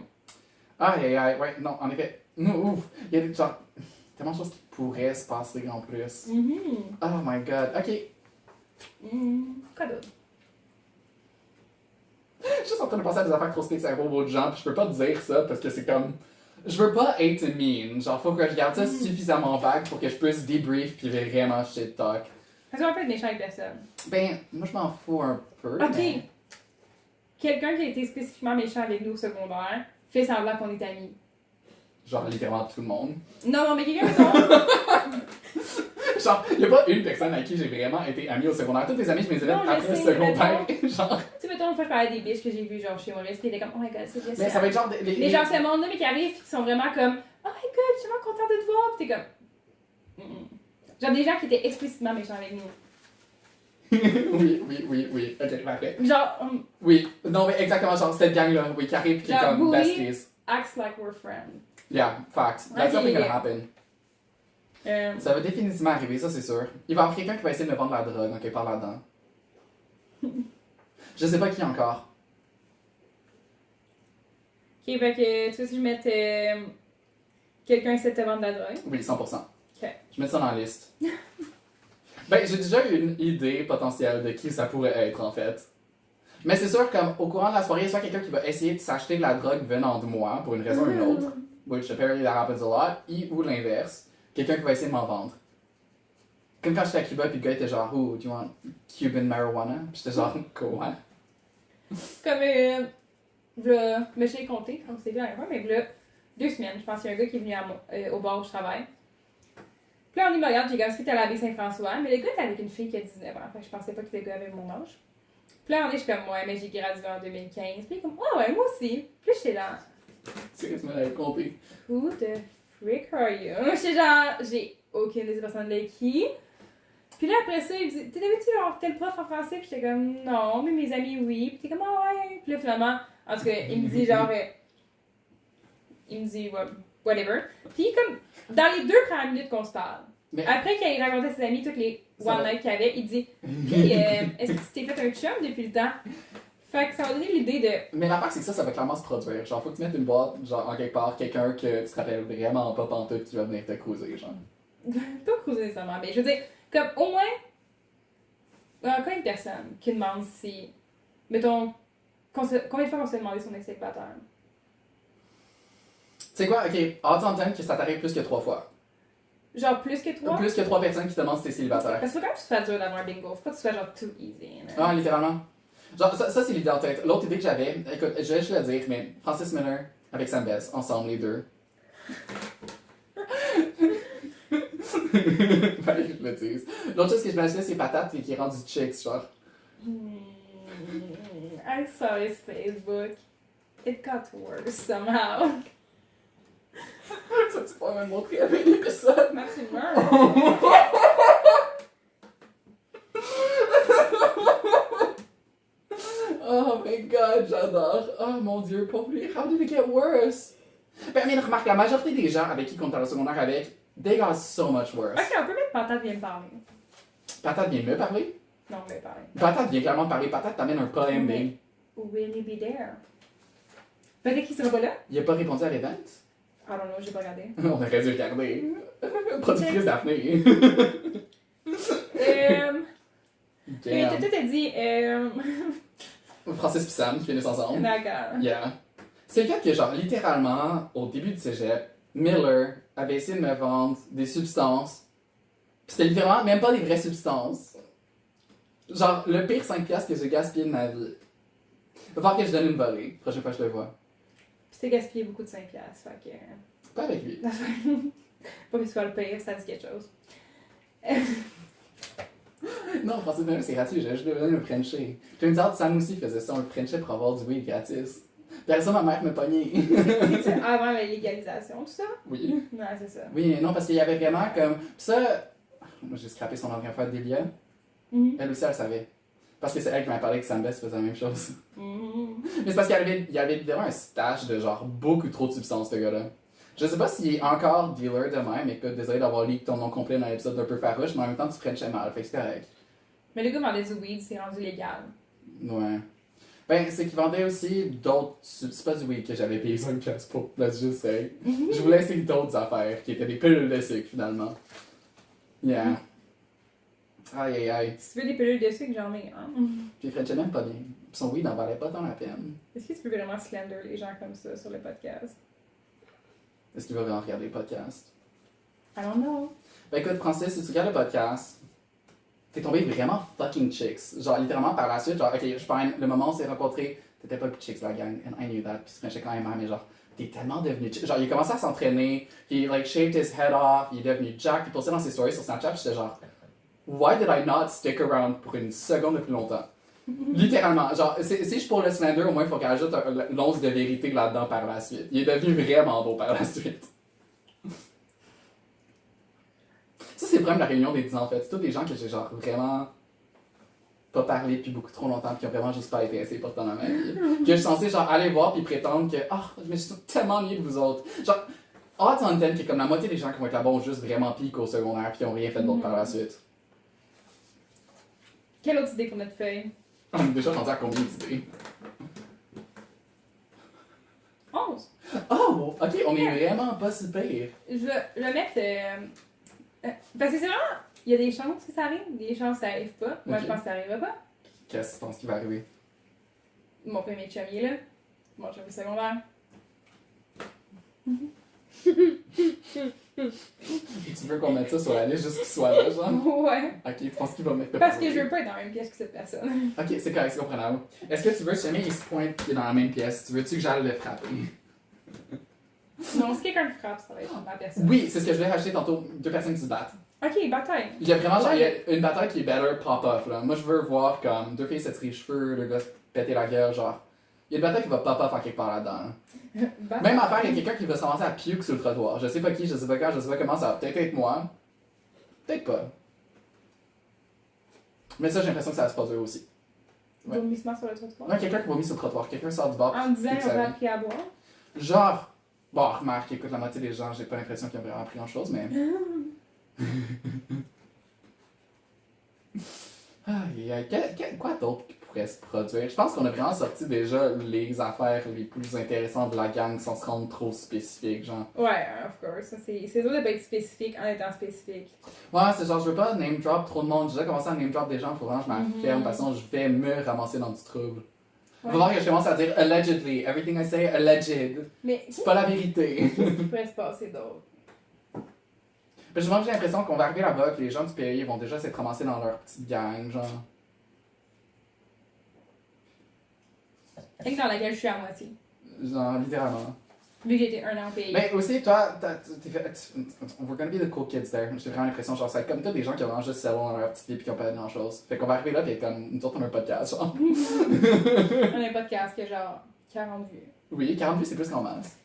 Aïe, ouais, non, en effet. Ouf, il y a des, genre, tellement de choses qui pourraient se passer en plus. Mhm. Oh my god, ok. Quoi d'autre? Je suis juste en train de penser à des affaires trop spéciales pour d'autres gens, puis je peux pas te dire ça parce que c'est comme. Je veux pas être mean, genre faut que je garde ça suffisamment vague pour que je puisse debrief puis vraiment shit talk. Parce qu'on peut être méchant avec personne. Ben, moi je m'en fous un peu. Ok. mais- Quelqu'un qui a été spécifiquement méchant avec nous au secondaire fait semblant qu'on est amis. Genre littéralement tout le monde. Non, mais quelqu'un, mettons. Genre, y a pas une personne à qui j'ai vraiment été ami au secondaire. Tous les amis, je me Non, je après le sais, secondaire. Genre. Tu sais, mettons, on fait parler des biches que j'ai vues genre chez Maurice, pis il est comme, oh my god, c'est Mais Jessica. ça va être genre. Les gens, ce monde-là, mais qui arrivent, qui sont vraiment comme, oh my god, je suis vraiment contente de te voir, pis t'es comme. Genre des gens qui étaient explicitement méchants avec nous. oui. Ok, parfait. Genre, Oui, non, mais exactement, genre cette gang-là, oui, qui arrive, qui est Genre, comme oui. besties. acts like we're friends. Yeah, fact. That's Ok. something gonna happen. Euh, Ça va définitivement arriver, ça c'est sûr. Il va y avoir quelqu'un qui va essayer de me vendre la drogue, ok, par là-dedans. Je sais pas qui encore. Ok, fait que tu veux si je mette quelqu'un essaie de te vendre de la drogue? Oui, 100%. Ok. Je mets ça dans la liste. Ben, j'ai déjà eu une idée potentielle de qui ça pourrait être, en fait. Mais c'est sûr, comme au courant de la soirée, il y a soit quelqu'un qui va essayer de s'acheter de la drogue venant de moi, pour une raison ou une autre, which apparently that happens a lot, ou l'inverse, quelqu'un qui va essayer de m'en vendre. Comme quand j'étais à Cuba, puis le gars était genre, oh, do you want Cuban marijuana? Puis j'étais genre, quoi? Comme, mais je l'ai compté, comme c'est bien la fois, mais là, 2 semaines, je pense qu'il y a un gars qui est venu au bar où je travaille. Puis là, on me regarde, j'ai comme si c'était à l'abbé Saint-François, mais le gars était avec une fille qui a 19 ans, fait que je pensais pas que le gars avait mon âge. Puis là, on est, je suis comme, ouais, mais j'ai gradué en 2015. Puis il est comme, ouais, moi aussi. Puis là, j'étais là, C'est que tu me l'avais compté. who the frick are you? J'étais genre, j'ai aucune des personnes de qui. Puis là, après ça, il me dit, t'avais-tu genre tel prof en français? Puis j'étais comme, non, mais mes amis, oui. Puis t'es comme, ah ouais. Puis là, finalement, en tout cas, il me dit genre, il me dit, whatever. Puis comme, dans les 2 premières minutes qu'on se parle, Mais- après qu'il ait raconté à ses amis toutes les Ça one va. night qu'il avait, il dit, puis est-ce que tu t'es fait un chum depuis le temps? Fait que ça m'a donné l'idée de, Mais l'affaire, c'est que ça va clairement se produire. Genre, faut que tu mettes une boîte, genre, en quelque part, quelqu'un que tu te rappelles vraiment pas pantoute qui va venir te cruiser, genre. pas cruiser nécessairement, mais je veux dire, comme au moins, quand une personne qui demande si, mettons, combien de fois on s'est demandé si on est célibataire? sais quoi, ok, attends que ça t'arrive plus que 3 fois. Genre plus que 3? Plus que 3 personnes qui te demandent si t'es célibataire. Parce que faut quand même que tu te fasses dur d'avoir un bingo. Faut pas que tu sois genre too easy. Là. Ah, littéralement. Genre, ça c'est l'idée en tête. L'autre idée que j'avais, écoute, je vais juste le dire, mais Francis Miller avec Sam Bess, ensemble les deux. Fallait que je le dise. L'autre chose que je m'imaginais, c'est Patate et qui est rendu chicks, genre. I saw his Facebook. It got worse somehow. Ça, tu pourrais me montrer avec l'épisode. Maximum. Oh my god, j'adore. Oh mon dieu, pauvre lui. How did it get worse? Ben, mais remarque, la majorité des gens avec qui on était au secondaire avec, they got so much worse. Ok, on peut mettre Patate vient me parler. Patate vient me parler. Non, on va parler. Patate vient clairement parler. Patate t'amène un poème, bing. Will he be there? Peut-être qu'il sera pas là? Il a pas répondu à l'event? I don't know, j'ai pas regardé. On aurait dû regarder. Productrice Daphné. Mais Damn. tout a dit, Francis pis Sam qui finissent ensemble. D'accord. Yeah. C'est le fait que, genre, littéralement, au début du cégep, Miller avait essayé de me vendre des substances. Pis c'était littéralement même pas des vraies substances. Genre, le pire 5$ que j'ai gaspillé de ma vie. Va falloir que je donne une volée, prochaine fois que je le vois. Puis t'as gaspillé beaucoup de 5$, fait que... Pas avec lui. Pas que ce soit le pire, ça dit quelque chose. Non, Francis Miller, c'est gratuit, j'ai juste donné le Frenchie. J'ai une sorte, Sam aussi faisait ça, un Frenchie pour avoir du weed gratis. Puis après ça, ma mère me pognait. C'est avant la légalisation, tout ça? Oui. Ouais, c'est ça. Oui, non, parce qu'il y avait vraiment comme. Pis ça. Moi, j'ai scrappé son ordinateur fois Delia. Mhm. Elle aussi, elle savait. Parce que c'est elle qui m'a parlé que Sam Bess faisait la même chose. Mhm. Mais c'est parce qu'il y avait évidemment un stash de genre beaucoup trop de substances, ce gars-là. Je sais pas s'il est encore dealer de même, écoute, désolé d'avoir leak ton nom complet dans l'épisode d'un peu farouche, mais en même temps, tu frenchais mal, fait que c'est correct. Mais le gars vendait du weed, c'est rendu légal. Ouais. Ben, c'est qu'il vendait aussi d'autres. C'est pas du weed que j'avais payé 5$ pour, let's just say. Je voulais essayer d'autres affaires qui étaient des pilules de sucre finalement. Yeah. Aïe aïe aïe. Si tu veux des pilules de sucre, j'en ai, hein. Puis il frenchait même pas bien. Puis son weed n'en valait pas tant la peine. Est-ce que tu peux vraiment slender les gens comme ça sur le podcast? Est-ce qu'il va vraiment regarder le podcast? I don't know. Ben écoute, Francis, si tu regardes le podcast, t'es tombé vraiment fucking chicks. Genre, littéralement, par la suite, genre, ok, je fine, le moment où on s'est rencontrés, t'étais pas plus chicks, la gang, and I knew that, puis tu frenchais quand même, mais genre, t'es tellement devenu chick. Genre, il a commencé à s'entraîner, he like shaved his head off, il est devenu jack, il postait dans ses stories sur Snapchat, puis j'étais genre, why did I not stick around pour une seconde de plus longtemps? Littéralement, genre, si je suis pour le slender, au moins il faut qu'il ajoute l'once de vérité là-dedans par la suite. Il est devenu vraiment beau par la suite. Ça, c'est le problème de la réunion des 10 ans, en fait. C'est tous des gens que j'ai genre vraiment pas parlé depuis beaucoup trop longtemps, puis qui ont vraiment juste pas été assez importants dans ma vie. Que je suis censé genre aller voir puis prétendre que je me suis tellement ennuyé de vous autres. Genre, odds on 10 que comme la moitié des gens qui vont être là-bas ont juste vraiment piqué au secondaire puis qui ont rien fait d'autre par la suite. Quelle autre idée pour notre feuille? On est déjà rendu à combien d'idées? 11. Oh, ok, on est vraiment pas si pire. Je vais le mettre. Parce que c'est vraiment. Il y a des chances que ça arrive, des chances que ça arrive pas. Moi, Ok. je pense que ça arrivera pas. Qu'est-ce que tu penses qui va arriver? Mon premier chum, il est là. Mon chum secondaire. Tu veux qu'on mette ça sur la liste juste qu'il soit là, genre? Ouais. Ok, tu penses qu'il va mettre Parce que je veux pas être dans la même pièce que cette personne. Ok, c'est correct, c'est comprenable. Est-ce que tu veux, si jamais il se pointe qu'il est dans la même pièce, tu veux-tu que j'aille le frapper? Non, si quelqu'un le frappe, ça va être ma personne. Oui, c'est ce que je voulais rajouter tantôt, 2 personnes qui se battent. Ok, bataille. Il y a vraiment genre, il y a une bataille qui est better pop-off, là. Moi, je veux voir comme 2 filles se tirer les cheveux, 2 gars se péter la gueule, genre. Il y a une bataille qui va pop-off en quelque part là-dedans. Là. Bataille. Même affaire, il y a quelqu'un qui va se commencer à puke sur le trottoir. Je sais pas qui, je sais pas quand, je sais pas comment, ça va peut-être être moi. Peut-être pas. Mais ça, j'ai l'impression que ça va se produire aussi. Ouais. Vomissement sur le trottoir. Non, quelqu'un qui vomit sur le trottoir, quelqu'un sort du bar. En me disant, puis on ça va vit. appeler à boire. Genre, bon, remarque, écoute, la moitié des gens, j'ai pas l'impression qu'ils ont vraiment appris grand-chose, mais... Quoi d'autre qui pourrait se produire? Je pense qu'on a vraiment sorti déjà les affaires les plus intéressantes de la gang sans se rendre trop spécifique, genre. Ouais, of course. Ça, c'est dur de pas être spécifique en étant spécifique. Ouais, c'est genre, je veux pas name drop trop de monde. J'ai déjà commencé à name drop des gens, faut vraiment que je m'enferme, parce que sinon je vais me ramasser dans du trouble. Va voir que je commence à dire allegedly. Everything I say, alleged. Mais C'est pas la vérité. qu'est-ce qui pourrait se passer d'autre? Parce que moi, j'ai l'impression qu'on va arriver là-bas, que les gens du pays vont déjà s'être ramassés dans leur petite gang, genre. C'est dans laquelle je suis à moitié. Genre, littéralement. Vu que j'ai été 1 an au pays. Mais aussi, toi, we're gonna be the cool kids there. J'ai vraiment l'impression, genre, c'est comme toi, des gens qui ont vraiment juste settle dans leur petite vie pis qui ont pas grand chose. Fait qu'on va arriver là pis être comme, nous autres, on a un podcast, genre. On a un podcast qui a genre 40 vues. Oui, 40 vues, c'est plus qu'en masse.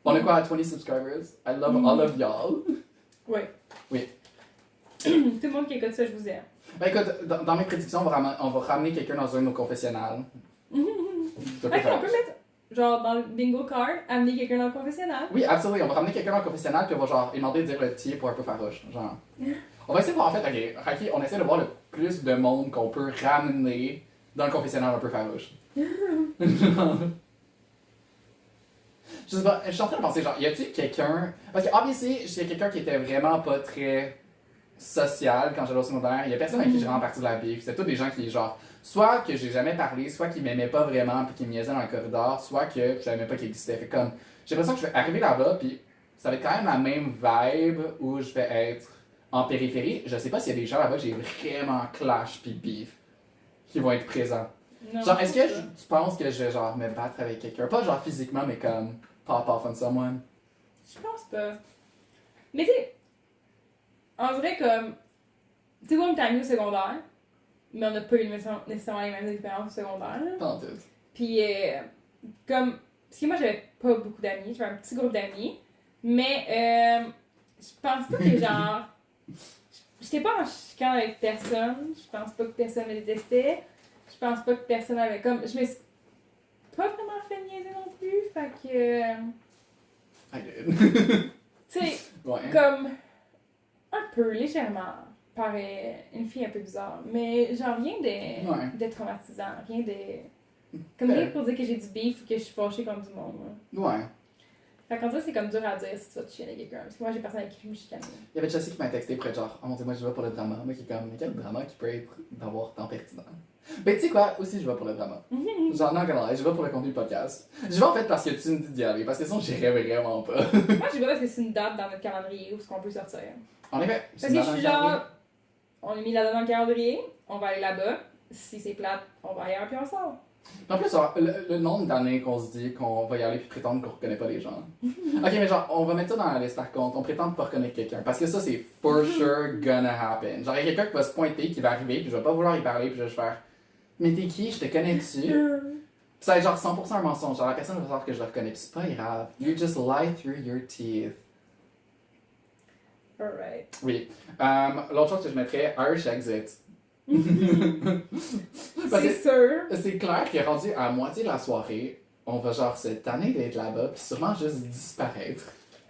On est quoi à 20 subscribers? I love all of y'all. Oui. Oui. Tout le monde qui écoute ça, je vous aime. Ben écoute, dans mes prédictions, on va ramener quelqu'un dans un de nos confessionnals. Ok, on peut mettre, genre, dans le bingo card, amener quelqu'un dans le confessionnal. Oui, absolument. On va ramener quelqu'un dans le confessionnal puis on va genre lui demander de dire le tiers pour un peu farouche. Genre. On va essayer de voir en fait, ok, on essaie de voir le plus de monde qu'on peut ramener dans le confessionnal un peu farouche. Je sais pas, je suis en train de penser, genre, y a-t-il quelqu'un. Parce que, obviously, j'étais quelqu'un qui était vraiment pas très social quand j'allais au secondaire. Il y a personne avec qui j'ai vraiment parti de la bif. C'était tous des gens qui, genre, soit que j'ai jamais parlé, soit qui m'aimaient pas vraiment puis qui me niaisaient dans le corridor, soit que je savais même pas qu'ils existaient. Fait comme, j'ai l'impression que je vais arriver là-bas puis ça va être quand même la même vibe où je vais être en périphérie. Je sais pas s'il y a des gens là-bas que j'ai vraiment clash puis beef qui vont être présents. Non, Genre, est-ce que c'est ça. tu penses que je vais genre me battre avec quelqu'un? Pas genre physiquement, mais comme pop off on someone. Je pense pas. Mais tu sais, en vrai, comme. Tu sais, moi, on était amis au secondaire, mais on n'a pas eu nécessairement les mêmes expériences au secondaire. là. Pas en tout. Puis, comme. Parce que moi, j'avais pas beaucoup d'amis, j'avais un petit groupe d'amis, mais je pense pas que genre. J'étais pas en chicane avec personne, je pense pas que personne me détestait, je pense pas que personne avait comme. Je me suis pas vraiment fait niaiser non plus, fait que. I did. Tu sais, Ouais. comme. Un peu, légèrement, par une fille un peu bizarre, mais genre rien Ouais. de traumatisant, rien de. Comme Fair. rien pour dire que j'ai du beef ou que je suis fâchée comme du monde. là. Ouais. Fait qu'en ça, c'est comme dur à dire si tu vas te chicaner avec quelqu'un. Parce que moi, j'ai personne avec qui je me chicane. Il y avait Jessie qui m'a texté pour être genre, oh mon dieu, moi je vais pour le drama. Moi qui est comme, mais quel drama qui peut être d'avoir tant pertinent? Ben tu sais quoi, aussi je vais pour le drama. Genre, non, gonna lie, je vais pour le contenu du podcast. Je vais en fait parce que tu me dis d'y aller, parce que sinon j'irais vraiment pas. Moi, j'y vais parce que c'est une date dans notre calendrier où qu'on peut sortir. En effet, Parce que je suis genre. On a mis la date dans le calendrier, on va aller là-bas. Si c'est plate, on va ailleurs puis on sort. En plus, genre, le nombre d'années qu'on se dit qu'on va y aller puis prétendre qu'on reconnaît pas les gens. Ok, mais genre, on va mettre ça dans la liste par contre. On prétend pas reconnaître quelqu'un. Parce que ça, c'est for sure gonna happen. Genre, il y a quelqu'un qui va se pointer, qui va arriver, puis je vais pas vouloir y parler, puis je vais faire mais t'es qui? Je te connais-tu? Puis ça va être genre 100% un mensonge. Genre, la personne va savoir que je le reconnais, puis c'est pas grave. You just lie through your teeth. Alright. Oui. L'autre chose que je mettrais, Irish Exit. Parce C'est que sûr. c'est clair qu'il est rendu à moitié de la soirée. On va genre se tanner d'être là-bas, puis sûrement juste disparaître.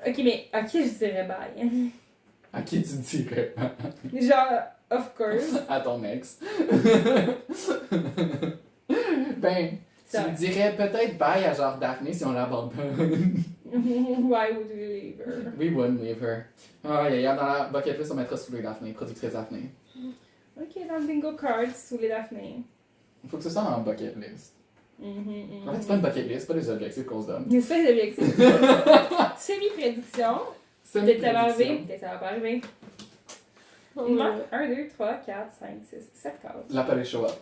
Ok, mais à qui je dirais bye? À qui tu dirais? Genre, of course. À ton ex. Ben, Ça. tu dirais peut-être bye à genre Daphné si on l'abandonne. Why would we leave her? We wouldn't leave her. Ah, dans la bucket list, on mettra sous les Daphné, productrice Daphné. Ok, dans le bingo card, sous les Daphné. Il faut que ce soit dans la bucket list. En fait, c'est pas Mhm. une bucket list, c'est pas des objectifs qu'on se donne. Mais c'est pas des objectifs. Semi-prédiction. C'est Peut-être ça va prédiction. arriver, peut-être ça va pas arriver. Oh, Il manque 1, 2, 3, 4, 5, 6, 7 cases. La police show up.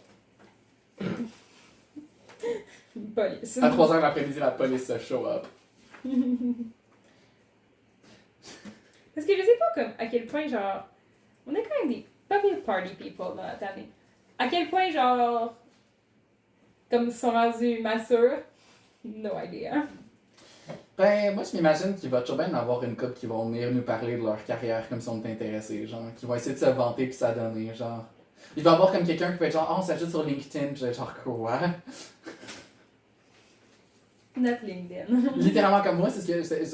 Police. À 3h de l'après-midi, la police se show up. Parce que je sais pas comme à quel point, genre, on est quand même des public party people dans notre année. À quel point, genre, comme ils sont rendus masseurs, no idea. Ben, moi, je m'imagine qu'il va toujours bien en avoir une couple qui vont venir nous parler de leur carrière comme si on était intéressés, genre, qui vont essayer de se vanter puis s'adonner, genre. Il va y avoir comme quelqu'un qui va être genre, oh, on s'ajoute sur LinkedIn, puis je vais être genre, quoi? Notre LinkedIn. Littéralement comme moi, c'est ce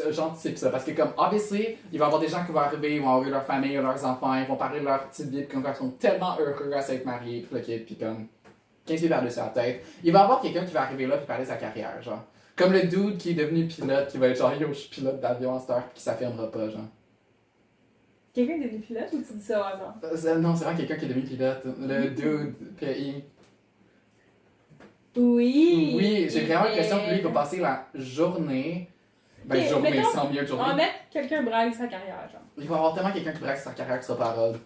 que j'anticipe ça. Parce que comme, obviously, il va y avoir des gens qui vont arriver, ils vont avoir eu leur famille, leurs enfants, ils vont parler de leur petite vie, puis comme ils sont tellement heureux à s'être mariés, puis le kid, puis comme 15 pieds par-dessus la tête. Il va y avoir quelqu'un qui va arriver là puis parler de sa carrière, genre. Comme le dude qui est devenu pilote, qui va être genre, yo, je suis pilote d'avion à cette heure, puis qui s'affirmera pas, genre. Quelqu'un est devenu pilote ou tu dis ça au hasard? Non, c'est vraiment quelqu'un qui est devenu pilote. Le dude, puis Oui! Oui, j'ai vraiment l'impression que lui, il va mais- passer la journée. Ben, Ok, journée, mettons, sans mieux de On va journée. mettre quelqu'un braille sa carrière, genre. Il va y avoir tellement quelqu'un qui braque sa carrière qui sera pas Harold.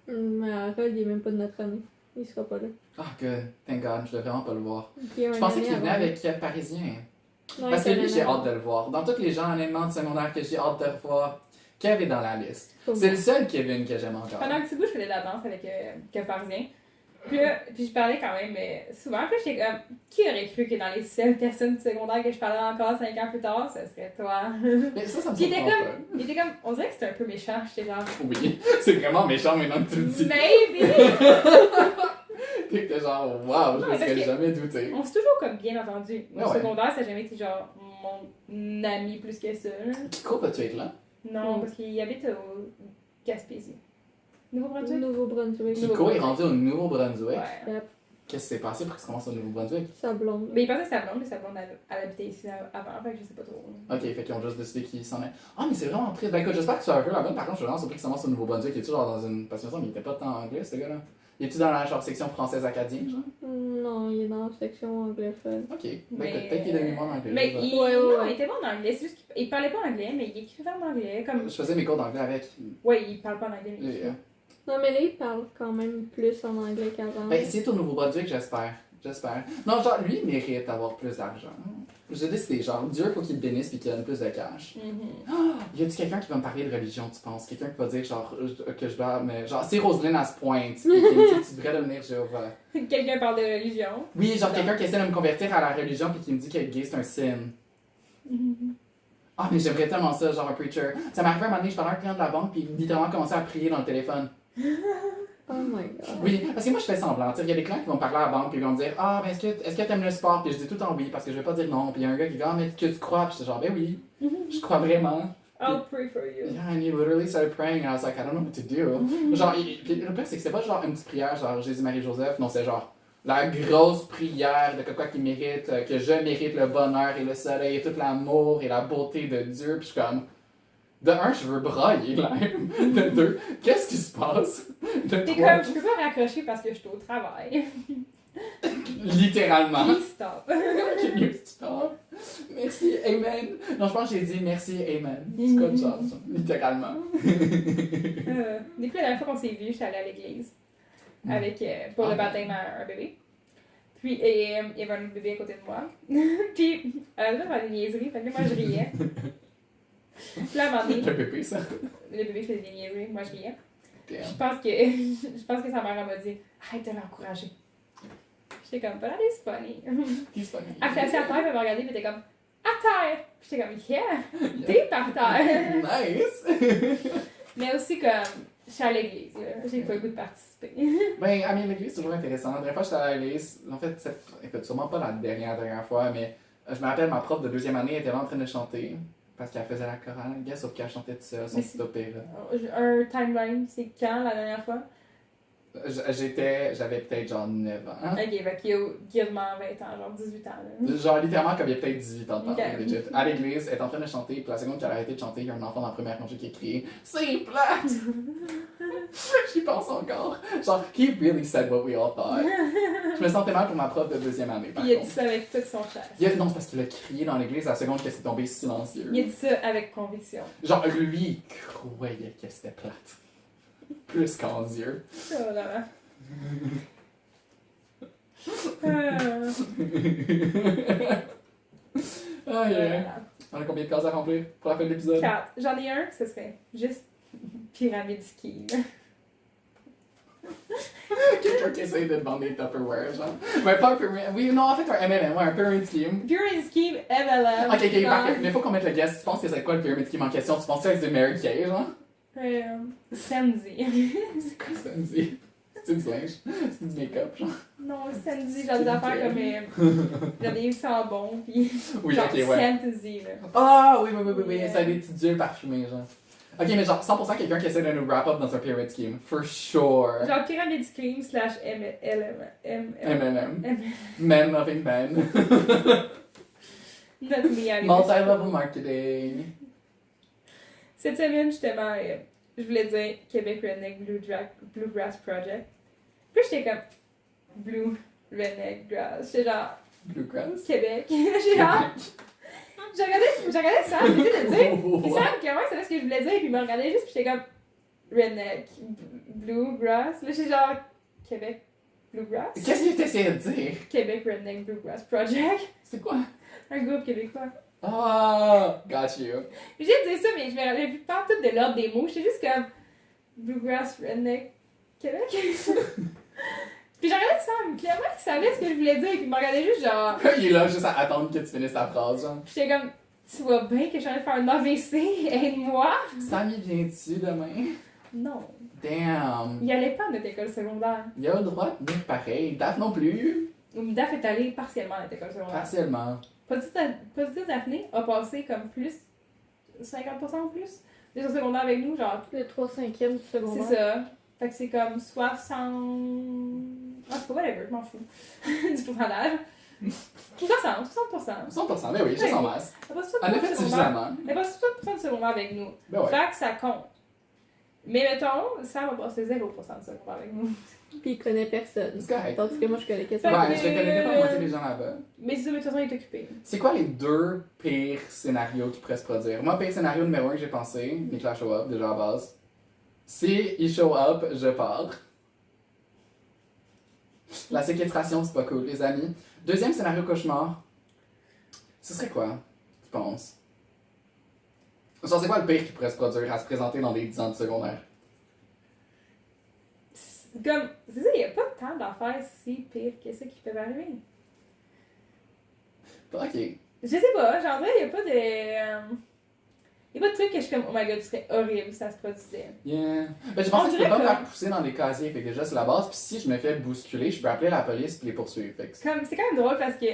Mais Harold, il est même pas de notre année. Il sera pas là. Ah, good. Thank God, je devais vraiment pas le voir. Il y a Je un pensais année qu'il venait avant. avec Kev Parisien. Non, Parce que il y a lui, un j'ai année hâte de le voir. Dans tous les gens, honnêtement, du secondaire que j'ai hâte de revoir, Kev est dans la liste. avant. C'est le seul Kevin que j'aime encore. Pendant un petit bout, je faisais de la danse avec Kev Parisien. Puis là, puis je parlais quand même souvent. Puis j'étais comme, qui aurait cru que dans les seules personnes du secondaire que je parlais encore 5 ans plus tard, ce serait toi. Mais ça me Puis il était surprend comme, il était comme, on dirait que c'était un peu méchant. J'étais genre, pas. Oui, c'est vraiment méchant maintenant que tu le dis. maybe! T'étais genre, waouh, je Non, me parce serais que- jamais douté. On s'est toujours comme bien entendu. Au Ah ouais. secondaire, ça n'a jamais été genre mon ami plus que ça. là. Kiko, vas-tu être là? Non, Mm. parce qu'il habite au Gaspésie. Nouveau-Brunswick? Nouveau-Brunswick. Kiko est rendu au Nouveau-Brunswick. Ouais. Yep. Qu'est-ce qui s'est passé pour qu'il se commence au Nouveau-Brunswick? Sa blonde. Mais il pensait que sa blonde, mais sa blonde, elle habitait ici avant, fait que je sais pas trop. Ok, fait qu'ils ont juste décidé qu'ils s'en aient. Ah, mais c'est vraiment triste. Ben écoute, j'espère que tu as heureux là-bas. Par contre, je suis vraiment surpris qu'il commence au Nouveau-Brunswick. Il est-tu genre dans une. Parce que ça, il était pas tant anglais, ce gars-là. Il est-tu dans la genre section française acadienne, genre? Non, il est dans la section anglophone. Ok. Ben Mais- écoute, peut-être qu'il est devenu bon en anglais. Mais je sais pas. il, Ouais, ouais, non, ouais. il était bon en anglais, c'est juste qu'il parlait pas anglais, mais il écrivait en anglais. Comme... Je faisais mes cours d'anglais avec. Ouais, il parle pas en anglais, mais il écrit. Non, mais là, il parle quand même plus en anglais qu'avant. Ben, s'il est au Nouveau-Brunswick, j'espère. J'espère. Non, genre, lui, il mérite d'avoir plus d'argent. J'ai décidé, genre, Dieu, faut qu'il bénisse pis qu'il donne plus de cash. Y a-tu quelqu'un qui va me parler de religion, tu penses? Quelqu'un qui va dire, genre, que je dois. Mais, genre, si Roselyne, elle se pointe, pis qui me dit, tu devrais devenir Jéhovah. Quelqu'un parle de religion. Oui, genre, quelqu'un qui essaie de me convertir à la religion pis qui me dit que être gay, c'est un sin. Ah, mais j'aimerais tellement ça, genre, un preacher. Ça m'est arrivé un moment donné, je parlais à un client de la banque pis il littéralement commençait à prier dans le téléphone. Oh my god. Oui, parce que moi, je fais semblant. Tu sais, il y a des clients qui vont me parler à la banque puis ils vont me dire, ah, ben, est-ce que t'aimes le sport? Puis je dis tout le temps oui, parce que je vais pas dire non. Puis il y a un gars qui dit, ah, mais que tu crois? Puis j'étais genre, ben oui, je crois vraiment. I'll pray for you. Yeah, and he literally started praying, and I was like, I don't know what to do. Genre, puis le pire, c'est que c'est pas genre une petite prière, genre Jésus-Marie-Joseph, non, c'est genre la grosse prière de quoi qu'il mérite, que je mérite le bonheur et le soleil et tout l'amour et la beauté de Dieu. Puis je suis comme, de un, je veux brailler même. De deux, qu'est-ce qui se passe? De T'es trois, comme, je peux pas raccrocher parce que je suis au travail. littéralement. Please stop. Can you stop? Merci, amen. Non, je pense que j'ai dit merci, amen. C'est comme ça, littéralement. Depuis la dernière fois qu'on s'est vu, j'étais allée à l'église avec, pour Ah. le baptême à un bébé. Puis, il y avait un autre bébé à côté de moi. Puis, elle a fait des niaiseries, fait que moi je riais. Puis là, à un moment donné, Le bébé, ça. le bébé faisait des niaiseries, moi je riais. Damn. Je pense que sa mère elle m'a dit arrête de l'encourager. J'étais comme, but that is funny. He's funny. Elle s'est assise à terre, elle m'a regardé, puis elle était comme, à terre! Puis j'étais comme, yeah, t'es par terre! Nice! Mais aussi comme, je suis à l'église, là. J'ai pas le goût de participer. Ben, à l'église, c'est toujours intéressant. La dernière fois, j'étais à l'église. En fait, écoute, sûrement pas la dernière fois, mais je me rappelle, ma prof de deuxième année était là en train de chanter. Parce qu'elle faisait la chorale, I guess, sauf qu'elle chantait toute seule, son Mais petit opéra. Un timeline, c'est quand la dernière fois? J'avais peut-être genre 9 ans. Ok, fait qu'il y a quasiment 20 ans, genre 18 ans. Là. Genre littéralement comme il y a peut-être 18 ans de temps, Ok. legit. À l'église, elle est en train de chanter, puis la seconde qu'elle a arrêté de chanter, il y a un enfant dans la première rangée qui a crié « C'est plate! » J'y pense encore. Genre, he really said what we all thought. Je me sentais mal pour ma prof de deuxième année, par Puis il a dit contre. ça avec toute son chest. Non, c'est parce qu'il a crié dans l'église la seconde que c'est tombé silencieux. Il a dit ça avec conviction. Genre, lui, il croyait que c'était plate. Plus qu'en Dieu. Oh là là. Euh, Ah, yeah. voilà. On a combien de cases à remplir pour la fin de l'épisode? 4. J'en ai un, ce serait juste pyramide ski. Quelqu'un qui essaye de vendre des Tupperware, genre. Mais pas un pyramid. Oui, non, en fait, un MLM, ouais, un pyramid scheme. Pyramid ski, MLM. Ok, Non. parfait. Mais faut qu'on mette le guest. Tu penses que c'est quoi le pyramid scheme en question? Tu penses que c'est du Mary Kay, genre? Sandy. C'est quoi ça, me dit? C'est du linge? C'est du make-up, genre? Non, Sandy, genre des affaires comme. Genre des sambons, pis. Oui, genre ok, ouais. Sandy, là. Ah, oui, oui, oui, oui, oui. Yeah. Ça a des petites huiles parfumées, genre. Ok, mais genre 100% quelqu'un qui essaie de nous wrap up dans un pyramid scheme. For sure. Genre pyramid scheme slash MLM. Men loving men. Not me, avec Multi-level marketing. Cette semaine, justement, je voulais dire Québec Redneck Bluegrass Project. Puis j'étais comme, Blue, redneck grass. J'étais genre, Bluegrass. Québec. J'étais genre, j'ai regardé ça, j'essayais de dire. Puis Sam, clairement, c'est ce que je voulais dire, puis il me regardait juste, puis j'étais comme, redneck, bluegrass. Là, j'étais genre, Québec, bluegrass. Qu'est-ce que tu essayais de dire? Québec Redneck Bluegrass Project. C'est quoi? Un groupe québécois. Ah, got you. J'ai dit ça, mais je me rappelais plus pas tout de l'ordre des mots. J'étais juste comme Bluegrass Redneck Québec. Puis j'ai regardé Sam, clairement il savait ce que je voulais dire, puis il me regardait juste genre. Il est là juste à attendre que tu finisses ta phrase, genre. Puis j'étais comme, tu vois bien que je suis en train de faire un AVC, aide-moi. Sam, il vient-tu demain? Non. Damn. Il allait pas à notre école secondaire. Il a le droit de venir pareil. Daph non plus. Daph est allé partiellement à notre école secondaire. Partiellement. Positif Daphné a passé comme plus, 50% ou plus, des au secondaire avec nous, genre. Le 3/5e du secondaire. C'est ça. Fait que c'est comme 60. Ah, c'est pas whatever, je m'en fous. Du pourcentage. 60%. 100%, mais oui, juste en masse. Elle passe En 60% effet, du secondaire. suffisamment. Elle passe 60% du secondaire avec nous. Ben ouais. Fait que ça compte. Mais mettons, ça va passer 0% du secondaire avec nous. Puis il connaît personne. C'est correct. Tandis que moi, je connais quasiment. Fait Ouais, que- je connais pas la moitié des gens là-bas. Mais c'est ça, mais de toute façon, il est occupé. C'est quoi les deux pires scénarios qui pourraient se produire? Moi, pire scénario numéro 1 que j'ai pensé, Nicolas show up, déjà à base. Si il show up, je pars. La séquestration, c'est pas cool, les amis. Deuxième scénario cauchemar. Ce serait quoi, tu penses? Genre, c'est quoi le pire qui pourrait se produire à se présenter dans des 10 ans de secondaire? Comme, c'est ça, il n'y a pas tant d'affaires si pires que ça qui peuvent arriver. Ok. Je sais pas, j'en dirais, il n'y a pas de. Il n'y a pas de truc que je suis comme, oh my god, ce serait horrible si ça se produisait. Yeah. Ben, je On pensais que je peux dirait pas me que- faire pousser dans des casiers, fait que déjà c'est la base, puis si je me fais bousculer, je peux appeler la police puis les poursuivre. Fait que C'est quand même drôle parce que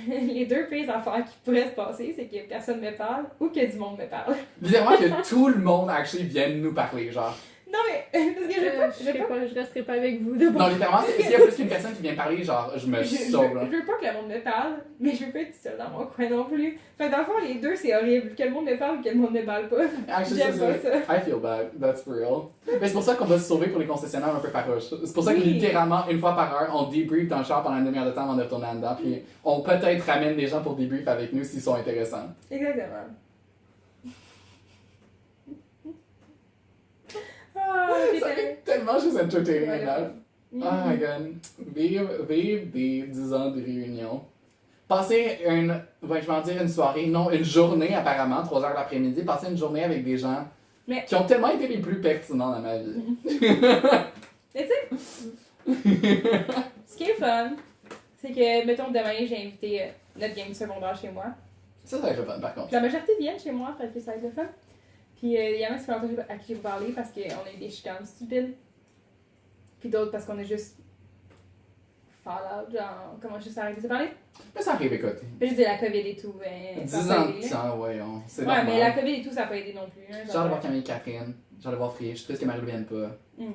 les deux pires affaires qui pourraient se passer, c'est que personne me parle ou que du monde me parle. littéralement que tout le monde actually vienne nous parler, genre. Non, mais parce que je veux pas. Je sais pas, je resterai pas avec vous de Non, littéralement, s'il y a plus qu'une personne qui vient parler, genre, je me sauve, là. Je veux pas que le monde me parle, mais je veux pas être seule dans mon coin non plus. Fait que dans le fond, les deux, c'est horrible. Que le monde me parle ou que le monde me parle pas. Actually, J'aime pas c'est ça. I feel bad, that's for real. Mais c'est pour ça qu'on va se sauver pour les concessionnaires un peu farouches. C'est pour ça que Oui. littéralement, une fois par heure, on debrief dans le char pendant une demi-heure de temps avant de retourner en dedans, puis on peut-être ramène des gens pour debrief avec nous s'ils sont intéressants. Exactement. Ah, Ça est tellement juste entertaining Ouais, enough. Mhm. Oh my god. Vive des 10 ans de réunion. Passer une, ouais, je vais en dire une soirée, non, une journée apparemment, 3 heures l'après-midi, passer une journée avec des gens Mais- qui ont tellement été les plus pertinents dans ma vie. Mais tu sais, ce qui est fun, c'est que, mettons, demain, j'ai invité notre gang secondaire chez moi. Ça va être le fun par contre. Puis la majorité viennent chez moi, fait que ça va être le fun. Puis il y en a qui fait longtemps à qui j'ai pas parlé parce qu'on a eu des chicanes stupides. Puis d'autres parce qu'on a juste Fallout, genre, comment juste arrêté de se parler. Mais ça arrive, écoute. Puis je dis la COVID et tout, ben. 10 ça a pas ans aidé, de là. temps, voyons. C'est Ouais, normal. mais la COVID et tout, ça a pas aidé non plus. Hein, J'ai hâte de voir Camille et Catherine. J'ai hâte de voir Free. Je suis triste que Marie ne vienne pas. Mhm.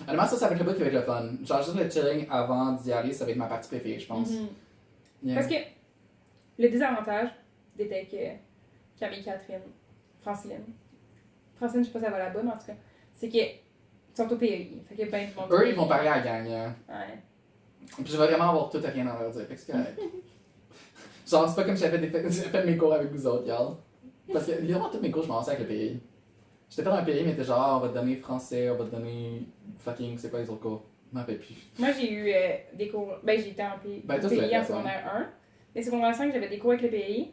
Honnêtement, ça va être le bout qui va être le fun. Genre, juste le chilling avant d'y aller, ça va être ma partie préférée, je pense. Mhm. Yeah. Parce que le désavantage d'être avec Camille, Catherine, Francine, je sais pas si elle va là-bas, mais en tout cas, c'est qu'ils sont au PEI. Fait qu'il y a ben du monde. Eux, ils vont parler à la gang. Hein. Ouais. Puis je vais vraiment avoir tout à rien à leur dire. Fait que c'est correct. Genre, c'est pas comme si j'avais fait mes cours avec vous autres, y'all. Parce que, évidemment, tous mes cours, je m'en avec le pays. J'étais pas dans le pays, mais t'es genre, on va te donner français, on va te donner fucking, c'est quoi les autres cours? Je m'en rappelle plus. Moi, j'ai eu des cours. Ben, j'ai été en Ben, toi, tu l'as PEI en fait, secondaire 1. Mais secondaire 5, j'avais des cours avec le PEI.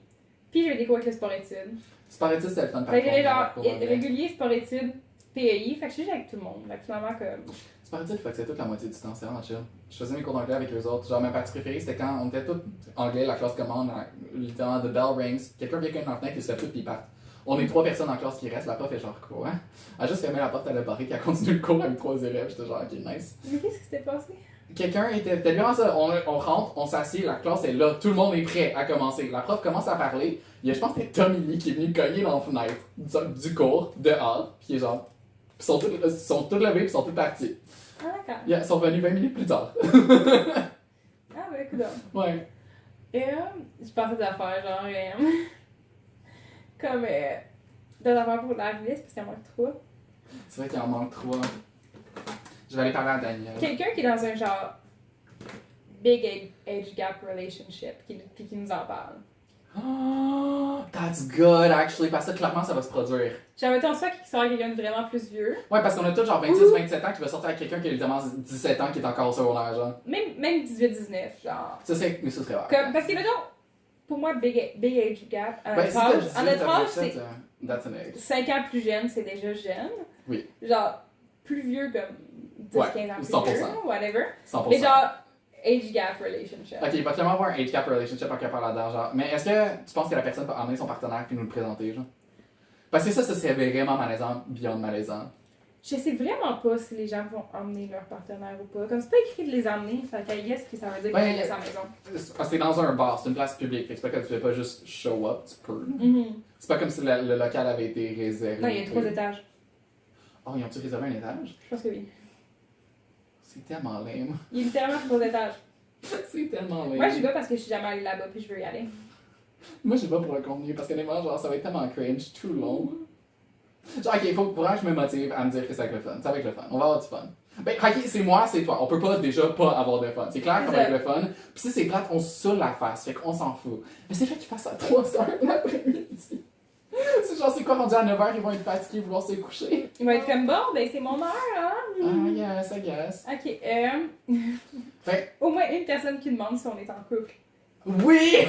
Puis j'avais des cours avec le sport-études. C'est pas c'était le fun par Fait que j'avais contre, genre pour vrai. régulier, sport-études, PEI. Fait que je suis avec tout le monde. Fait que finalement, comme. C'est pas dire que c'est toute la moitié du temps, c'est vraiment chill. Je faisais mes cours d'anglais avec eux autres. Genre, ma partie préférée, c'était quand on était tous anglais, la classe commande, littéralement, the bell rings, quelqu'un vient dans la fenêtre, ils se lèvent tous, puis ils partent. On est 3 personnes en classe qui restent, la prof est genre quoi? Elle a juste fermé la porte, elle a barré, puis elle a continué le cours avec 3 élèves. J'étais genre, ok, nice. Mais qu'est-ce qui s'était passé? Quelqu'un était vraiment ça, on rentre, on s'assied, la classe est là, tout le monde est prêt à commencer. La prof commence à parler, il y a, je pense que c'était Tommy Lee qui est venu cogner dans la fenêtre du cours, dehors, puis il est genre, ils sont tous levés, puis ils sont tous partis. Ah, d'accord. Ils sont revenus 20 minutes plus tard. Ah, ben, écoute. Ouais. Et je pensais des affaires, genre. Comme. Des affaires pour la liste, parce qu'il y en manque 3. C'est vrai qu'il en manque 3. Je vais aller parler à Daniel. Quelqu'un qui est dans un genre big age gap relationship, puis qui nous en parle. Oh, that's good, actually, parce que clairement, ça va se produire. J'aimerais tant ça qu'il sort avec quelqu'un de vraiment plus vieux. Ouais, parce qu'on a tous genre 26-27 ans qui va sortir avec quelqu'un qui a évidemment 17 ans qui est encore au secondaire, genre. Même 18-19, genre. Ça, c'est très rare. Parce que, mettons, pour moi, big age gap, à Ben, notre si t'as âge, 18, à notre âge, t'as c'est 17, that's an age. 5 ans plus jeune, c'est déjà jeune. Oui. Genre, plus vieux comme 10-15 Ouais, ans plus 100%. vieux, whatever. 100%. Mais genre, age gap relationship. Ok, il va clairement avoir un age gap relationship en capant là-dedans, genre. Mais est-ce que tu penses que la personne peut emmener son partenaire puis nous le présenter, genre? Parce que ça serait vraiment malaisant, beyond malaisant. Je sais vraiment pas si les gens vont emmener leur partenaire ou pas. Comme c'est pas écrit de les emmener, fait qu'à guess que ça veut dire qu'ils les laissent à la maison. Parce que c'est dans un bar, c'est une place publique, fait que c'est pas comme tu fais pas juste show up, tu peux. Mhm. C'est pas comme si le local avait été réservé. Non, il y a 3 étages. Oh, ils ont-tu réservé un étage? Je pense que oui. C'est tellement lame. Il y a littéralement 3 étages. C'est tellement lame. Moi, j'y vais parce que je suis jamais allée là-bas puis je veux y aller. Moi, j'y vais pour le contenu parce que honnêtement, genre, ça va être tellement cringe, too long. Genre, ok, il faut vraiment que je me motive à me dire que c'est avec le fun. C'est avec le fun. On va avoir du fun. Ben, ok, c'est moi, c'est toi. On peut pas déjà pas avoir de fun. C'est clair qu'on va avec le fun. Pis si c'est plate, on se saoule la face. Fait qu'on s'en fout. Mais c'est fait qu'ils fassent à 3h l'après-midi. C'est genre, c'est quoi, rendu à 9h, ils vont être fatigués, vouloir se coucher. Il va être comme bon, ben c'est mon heure, hein? Ah, yes, I guess. Ok, Fait, au moins une personne qui demande si on est en couple. oui!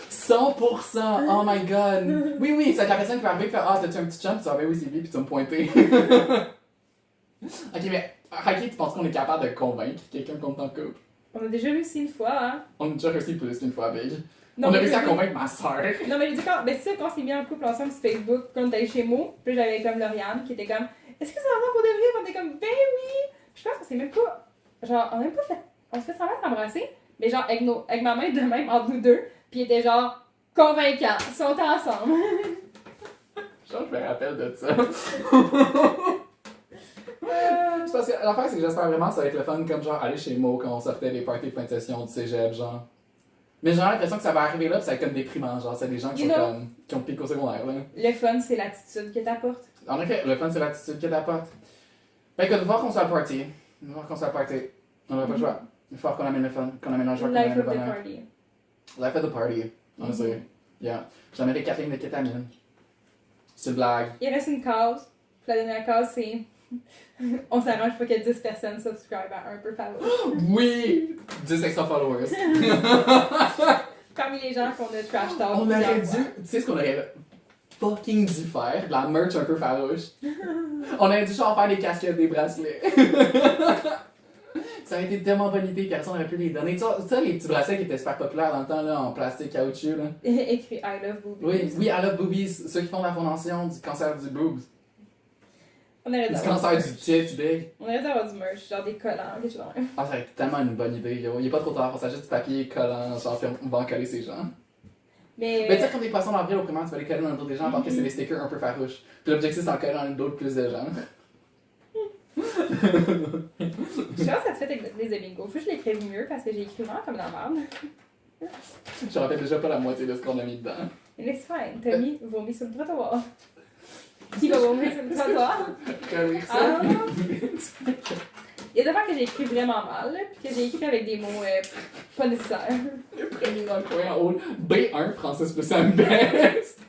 100%! Oh my god! Oui, oui, c'est la personne qui va arriver et faire ah, t'as-tu un petit chum? Tu vas ben oui, c'est lui, puis tu vas me pointer. Ok, mais, ok, tu penses qu'on est capable de convaincre quelqu'un qu'on est en couple? On a déjà réussi une fois, hein? On a déjà réussi plus qu'une fois, Big. Non, On a mais réussi à je- convaincre ma soeur. Non, mais je dis quand, ben, c'est ça, quand on s'est mis en couple ensemble sur Facebook, quand on était allé chez Mo, puis là, j'avais comme Lauriane qui était comme, est-ce que c'est vraiment pour de vrai? Puis on était comme, ben oui! Je pense qu'on s'est même pas, genre, on a même pas fait, on se fait semblant de s'embrasser, mais genre, avec ma main de même entre nous deux, puis il était genre, convaincant, ils sont ensemble. Genre, je me rappelle de ça. C'est parce que l'affaire, c'est que j'espère vraiment que ça va être le fun, comme genre aller chez Mo quand on sortait des parties de fin de session du cégep, genre. Mais j'ai l'impression que ça va arriver là, pis ça va être comme déprimant, genre, c'est des gens qui You sont know. comme, qui ont piqué au secondaire, là. Le fun, c'est l'attitude que t'apportes. En effet, le fun, c'est l'attitude que t'apportes. Fait que de voir qu'on soit le party. De voir qu'on soit le party. On n'aura pas le choix. Il faut qu'on amène le fun, qu'on amène la joie, qu'on Life amène le of the bonheur. party. Life of the party, honestly. Yeah. J'amènerai 4 lignes de kétamine. C'est une blague. Il reste une case, puis la dernière case, c'est, on s'arrange pour que 10 personnes subscribent à un peu favori. Oui! 10 extra followers. Parmi les gens qu'on a trash talk. On aurait plusieurs dû, fois. tu sais ce qu'on aurait fucking dû faire? De la merch un peu farouche. On aurait dû genre faire des casquettes, des bracelets. Ça aurait été tellement bonne idée, personne n'aurait pu les donner. Tu sais, les petits bracelets qui étaient super populaires dans le temps, là, en plastique caoutchouc, là. Écrit I love boobies. Oui, oui, I love boobies. Ceux qui font la fondation du cancer du boobs. On aurait dû Du avoir cancer du du merch. tits, big. On aurait dû avoir du merch, genre des collants, quelque chose comme ça. Ah, ça aurait été tellement une bonne idée, yo. Il est pas trop tard, on s'achète du papier collant, genre, puis on va en coller ces gens. Mais, Mais tu sais, comme des poissons d'avril au primaire, tu vas les coller dans le dos des gens parce que c'est des stickers un peu farouches. Puis l'objectif, c'est d'en coller dans le dos de plus de gens. je pense que ça te fait avec les amigos. Faut que je l'écrive mieux parce que j'ai écrit vraiment comme la merde. Je me rappelle déjà pas la moitié de ce qu'on a mis dedans. Mais c'est fine, Tommy vomit sur le trottoir. Qui va vomir sur le trottoir? Relire ça. Ah. Il y a des affaires que j'ai écrit vraiment mal, là, puis que j'ai écrit avec des mots pas nécessaires. Premier dans le coin en haut. B1, Francis plus un best.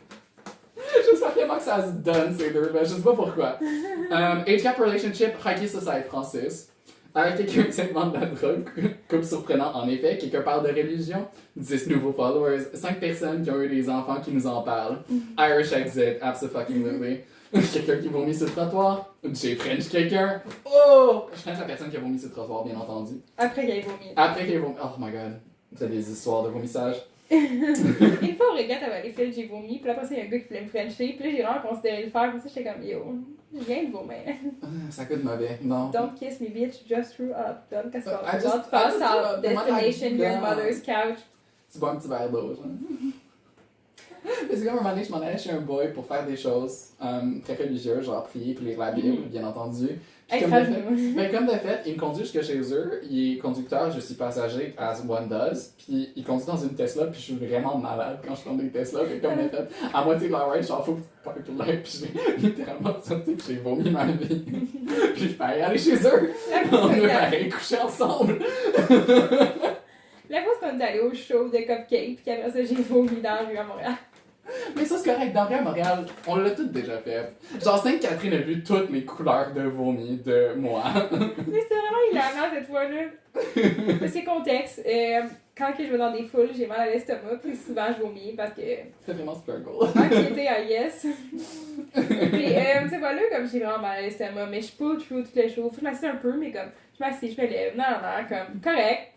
J'espère tellement que ça se donne ces deux-là, je sais pas pourquoi. Age gap relationship, hockey ça va être Francis. Quelqu'un qui s'invente de la drogue, couple surprenant en effet. Quelqu'un parle de religion, 10 nouveaux followers, 5 personnes qui ont eu des enfants qui nous en parlent. Irish exit, absolutely. Quelqu'un qui vomit sur le trottoir. J'ai French quelqu'un. Oh! Je French la personne qui a vomi sur le trottoir, bien entendu. Après qu'il ait vomi. Après qu'il ait vomi. Oh my god. T'as des histoires de vomissage. Une fois au regret, t'avais allé faire, j'ai vomi, puis après ça, il y a un gars qui voulait me frencher, puis là, j'ai vraiment considéré le faire, puis ça, j'étais comme, yo, je viens de vomir. Ça coûte mauvais. Non. Don't kiss me, bitch, just threw up. Don't pass I just- out. Pass I just threw out. up. Destination, Oh my your God. mother's couch. Tu bois un petit verre d'eau, genre. Mais c'est comme un moment donné, je m'en allais chez un boy pour faire des choses très religieuses, genre prier, puis lire la Bible, bien entendu. Puis comme de fait, il me conduit jusque chez eux, il est conducteur, je suis passager, as one does, puis il conduit dans une Tesla, puis je suis vraiment malade quand je conduis une Tesla, puis comme de fait, à moitié de la ride, genre, faut que tu parques là, puis j'ai littéralement senti que j'ai vomi ma vie. Puis je peux aller chez eux, on est pareil, coucher ensemble. La fois qu'on est allé au show de Cupcake, puis après ça, j'ai vomi dans la rue à Montréal. Mais ça, c'est correct. Dans à Montréal, on l'a toutes déjà fait. Genre, Sainte-Catherine a vu toutes les couleurs de vomi de moi. Mais c'était vraiment hilarant cette fois-là. C'est contexte. Quand que je vais dans des foules, j'ai mal à l'estomac, puis souvent je vomis parce que. C'est vraiment struggle. Anxiété à yes. Puis, c'est pas là, comme j'ai vraiment mal à l'estomac, mais je pull through toutes les choses. Faut que je m'assieds un peu, mais comme, je m'assieds, je me lève, non, comme, correct.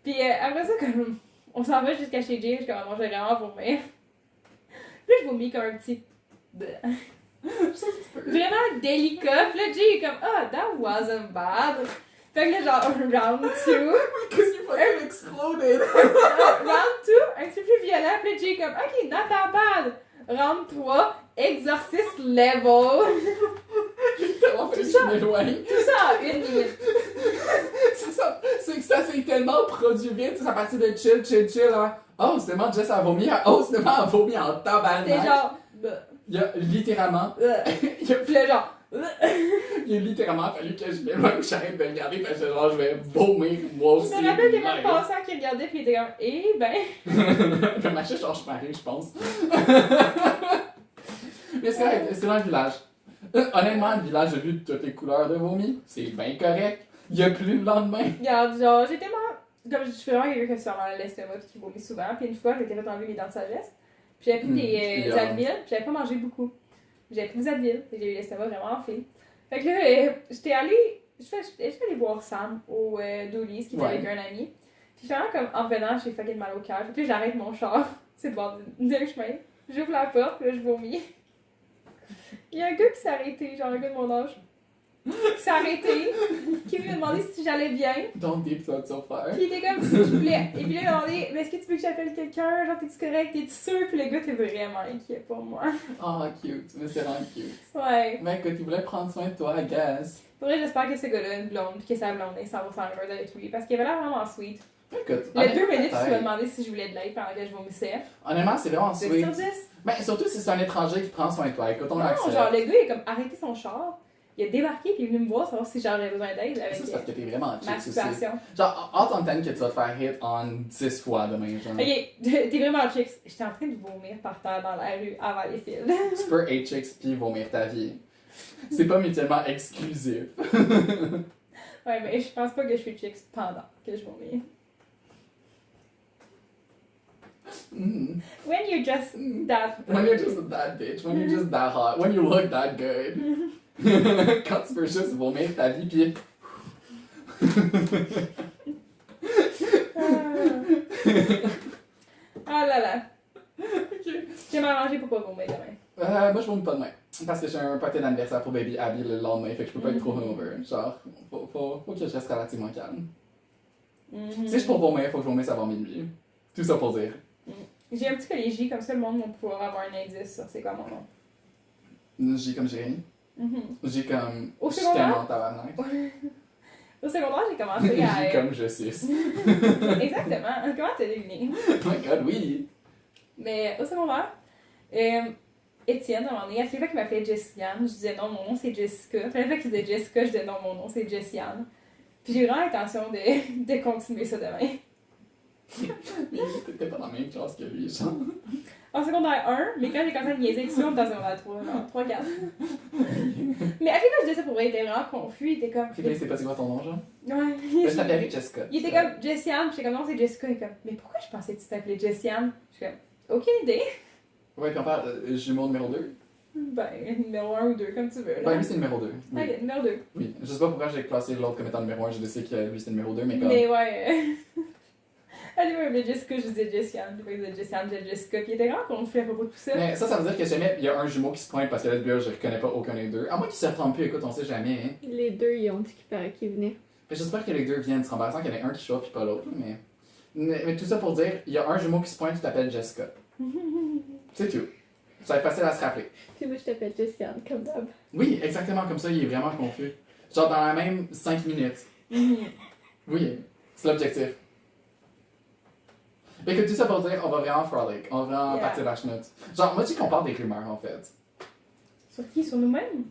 Puis après ça, comme, on s'en va jusqu'à chez Jay, je suis comme, moi, j'ai vraiment vomir. Puis là, je vomis comme un petit. Vraiment délicat. Puis là, Jay est comme, that wasn't bad. Fait que là, genre, round 2. Because you fucking exploded. Round 2, un petit peu plus violent. Puis là, Jay est comme, ok, not that bad. Round 3, exorcist level. J'ai tellement fait que je m'éloigne. Tout ça en 1 minute. C'est que ça s'est tellement produit vite, ça partit de chill, hein. Oh, finalement, Jess a vomi. Oh, finalement, elle a vomi en tabarnak. C'est genre. Il y a littéralement. Puis là, genre. Il a littéralement fallu que je m'éloigne, que j'arrête de regarder parce que genre, je vais vomir moi aussi. Je me rappelle qu'il y avait un passant qui regardait, puis il était comme, eh ben. Je m'achète change Marie, je pense. Mais c'est correct, c'est dans le village. Honnêtement, le village a vu toutes les couleurs de vomi. C'est bien correct. Il y a plus le lendemain. Regarde, genre, j'ai tellement. Comme je suis vraiment quelqu'un qui se fait mal à l'estomac et qui vomit souvent. Puis une fois, j'ai été fait enlever mes dents de sagesse. Puis j'avais pris des Advil, puis j'avais pas mangé beaucoup. J'avais pris des Advil, et j'ai eu l'estomac vraiment enflé. Fait que là, j'étais allée. J'étais allée voir Sam au Doolies, qui était avec un ami. Puis finalement, comme en venant, j'ai fucking mal au cœur. Fait que là, j'arrête mon char. C'est le bord d'un chemin. J'ouvre la porte, puis là, je vomis. Il y a un gars qui s'est arrêté, genre un gars de mon âge. Qui s'est arrêté, qui m'a demandé si j'allais bien. Don't deep thoughts so far. Puis il était comme si je voulais. Et puis là, il m'a demandé, mais est-ce que tu veux que j'appelle quelqu'un? Genre, t'es-tu correct? T'es-tu sûr? Puis le gars était vraiment inquiet pour moi. Oh, cute. Mais c'est vraiment cute. Ouais. Mais écoute, il voulait prendre soin de toi, I guess. Pour vrai, j'espère que ce gars-là a une blonde, puis que sa blonde est 100% heureuse avec lui. Parce qu'il avait l'air vraiment sweet. Écoute, Les 2 minutes, tu m'as demandé si je voulais de l'aide pendant que je vomissais. honnêtement, c'est vraiment C'est sweet. sur 10? Ben, surtout si c'est un étranger qui prend soin de toi. Écoute, on Non, l'accepte. genre, le gars, il a comme arrêté son char. Il a débarqué, puis il est venu me voir, savoir si j'avais besoin d'aide avec Ça, c'est parce que t'es vraiment ma chick aussi. situation. Genre, en tant que tu vas te faire hit en 10 fois demain, genre. Ok, t'es vraiment chick. J'étais en train de vomir par terre dans la rue à Valleyfield. Tu peux être chicks pis vomir ta vie. C'est pas mutuellement exclusif. Ouais, mais je pense pas que je suis chick pendant que je vomis. Mm. When you're just that. When you're just that bitch, when you're just that hot, when you look that good. Quand tu peux juste vomir ta vie pis. Ah là là. Ok. J'ai mal mangé pour pas vomir demain. Moi je vomis pas demain. Parce que j'ai un party d'anniversaire pour Baby Abby le lendemain, fait que je peux pas être trop hungover. Genre, faut que je reste relativement calme. Si je pour vomir, faut que je vomisse avant minuit. Tout ça pour dire. J'ai un petit collier J, comme ça le monde va pouvoir avoir un indice sur c'est quoi mon nom. J'ai comme Jérémy. J'ai comme. Au Je suis secondaire? tellement tabarnak. Au secondaire, j'ai commencé à. J'ai comme je suis. Exactement. Comment t'as deviné? Oh my god, oui. Mais au secondaire, Étienne, à un moment donné, à chaque fois qu'il m'appelait Jessiane, je disais non, mon nom c'est Jessica. Puis à chaque fois qu'il disait Jessica, je disais non, mon nom c'est Jessiane. Puis j'ai vraiment l'intention de continuer ça demain. Mais t'étais pas dans la même classe que lui, genre. En secondaire 1, mais quand j'ai commencé à niaiser avec ça, on était en secondaire 3, non, 3, 4. Mais à chaque fois que je disais ça pour vrai, il était vraiment confus, il était comme. Fait que là, il sait pas c'est quoi ton nom, genre? Ouais. Je t'appellerais Jessica. Il était comme Jessiane, puis j'étais comme non, c'est Jessica. Il était comme, mais pourquoi je pensais que tu t'appelais Jessiane? Je suis comme, aucune idée. Ouais, puis on parle jumeau numéro 2. Ben, numéro 1 ou 2, comme tu veux. Là. Ouais, lui c'est numéro 2. Oui. Ok, numéro 2. Oui. Je sais pas pourquoi j'ai classé l'autre comme étant numéro 1, je sais que lui c'est numéro 2, mais comme. Mais ouais. Elle m'appelait Jessica, je disais Jessiane. Puis il disait Jessiane, je disais Jessica. Puis il était vraiment confus à propos de tout ça. Mais ça veut dire que jamais il y a un jumeau qui se pointe parce que là, je reconnais pas aucun des deux. À moins qu'ils se retrompent plus, écoute, on sait jamais, hein. Les deux, ils ont dit qu'il paraît qu'ils venaient. Fait que j'espère que les deux viennent. C'est embarrassant qu'il y en ait un qui choque puis pas l'autre, mais tout ça pour dire, il y a un jumeau qui se pointe, tu t'appelles Jessica. C'est tout. Ça va être facile à se rappeler. Puis moi, je t'appelle juste Yann, comme d'hab. Oui, exactement comme ça, il est vraiment confus. Genre dans la même 5 minutes. Oui, c'est l'objectif. Mais que tout ça pour dire, on va vraiment frolic, on va vraiment partir de la chenoute. Genre, moi je dis qu'on parle des rumeurs en fait. Sur qui? Sur nous-mêmes?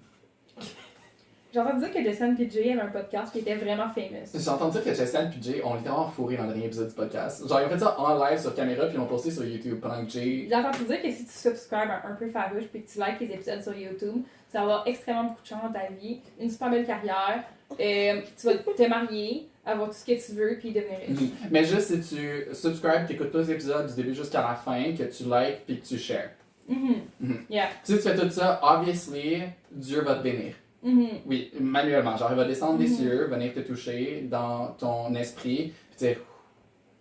J'ai entendu dire que Justin et Jay avaient un podcast qui était vraiment famous. J'ai entendu dire que Jessiane et Jay ont littéralement fourré dans le dernier épisode du podcast. Genre, ils ont fait ça en live sur caméra puis ils l'ont posté sur YouTube pendant que Jay. J'ai entendu dire que si tu subscribes à Un peu farouche puis que tu likes les épisodes sur YouTube, ça va avoir extrêmement beaucoup de chance dans ta vie, une super belle carrière, tu vas te marier, avoir tout ce que tu veux puis devenir riche. Mais juste si tu subscribes, t'écoutes tous les épisodes du début jusqu'à la fin, que tu likes puis que tu shares. Yeah. Si tu fais tout ça, obviously, Dieu va te bénir. Oui, manuellement. Genre, il va descendre des cieux, venir te toucher dans ton esprit, puis dire,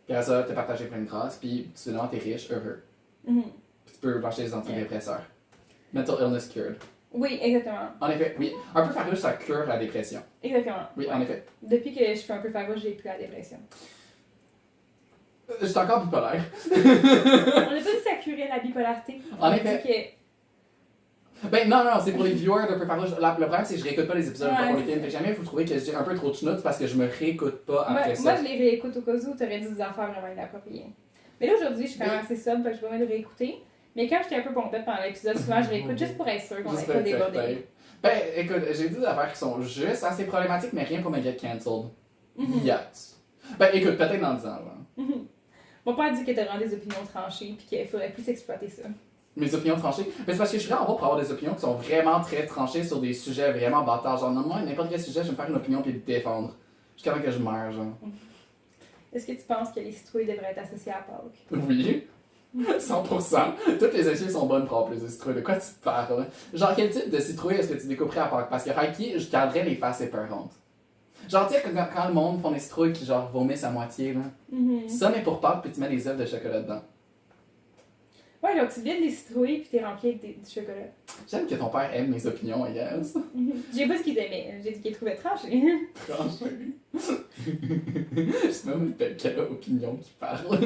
puis à ça, te partager plein de grâces, puis soudainement, t'es riche, heureux. Puis tu peux lâcher les antidépresseurs. Mental illness cured. Oui, exactement. En effet, oui. Un peu farouche, ça cure la dépression. Exactement. Oui, en effet. Depuis que je fais Un peu farouche, j'ai plus la dépression. Je suis encore bipolaire. On n'a pas dit que ça curait la bipolarité. En On a effet. dit que... Ben non, c'est pour les viewers d'un peu farouche. Le problème, c'est que je réécoute pas les épisodes une fois qu'on les filme. Fait que jamais vous trouvez que j'ai un peu trop de schnout parce que je me réécoute pas après Moi, ça. je les réécoute au cas où t'aurais dit des affaires vraiment inappropriées. Mais là, aujourd'hui, je suis quand même assez sobre, fait que je vais me le réécouter. Mais quand j'étais un peu pompette pendant l'épisode, souvent, je réécoute juste pour être sûre qu'on n'ait pas débordé. Ben, écoute, j'ai dit des affaires qui sont juste assez problématiques, mais rien pour me get cancelled. Yet. Ben, écoute, peut-être dans 10 ans, là. Mon père dit que t'as vraiment des opinions tranchées puis qu'il faudrait plus exploiter ça. Mes opinions tranchées. Mais c'est parce que je suis vraiment bon pour avoir des opinions qui sont vraiment très tranchées sur des sujets vraiment bâtards. Genre, moi, n'importe quel sujet, je vais me faire une opinion puis le défendre. Jusqu'à temps que je meurs, genre. Est-ce que tu penses que les citrouilles devraient être associées à Pâques? Oui. 100%. Toutes les excuses sont bonnes pour avoir plus de citrouilles. De quoi tu parles? Genre, quel type de citrouille est-ce que tu découperais à Pâques? Parce que Reiki, je garderais les faces épeurantes. Genre, tu sais, quand le monde font des citrouilles qui, genre, vomissent à moitié, là. Ça, mais pour Pâques, puis tu mets des œufs de chocolat dedans. Ouais, donc tu vides les citrouilles puis t'es rempli avec du chocolat. J'aime que ton père aime mes opinions, I guess. J'ai pas ce qu'il aimait, j'ai dit qu'il trouvait tranché. Tranché. Je sais même pas quelle opinion qui parle.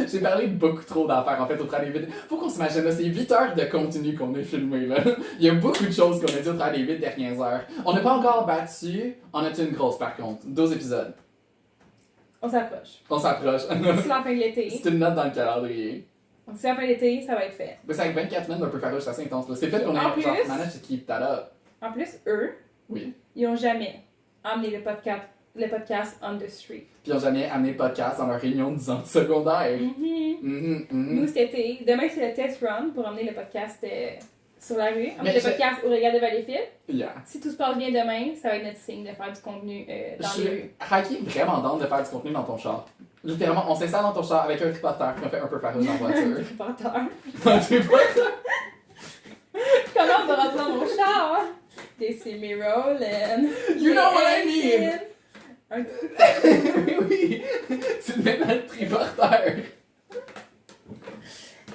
J'ai parlé beaucoup trop d'affaires en fait au travers des 8. Faut qu'on s'imagine là, c'est 8 heures de contenu qu'on a filmé là. Il y a beaucoup de choses qu'on a dit au travers des 8 dernières heures. On n'a pas encore battu, on a une grosse par contre. 12 épisodes. On s'approche. On s'approche. C'est la fin de l'été. C'est une note dans le calendrier. Donc c'est la fin de l'été, ça va être fait. Mais c'est avec 24 semaines d'un peu farouche, c'est assez intense là. C'est fait qu'on En a plus- genre manage to keep that up. En plus, eux, Oui. ils ont jamais amené le podcast on the street. Puis ils ont jamais amené le podcast dans leur réunion de 10 ans de secondaire. Nous, cet été, demain c'est le test run pour emmener le podcast sur la rue. Mais Le je- podcast au regard de Valleyfield. Yeah. Si tout se passe bien demain, ça va être notre signe de faire du contenu dans Je les suis rues. Reiki vraiment down de faire du contenu dans ton char. Littéralement, on s'installe dans ton char avec un triporteur puis on fait un peu farouche dans la voiture. Triporteur. Un triporteur. Comment on va rentrer dans mon char? Des semi-rolling. You know what I mean! Un Oui, tu te mets dans le triporteur.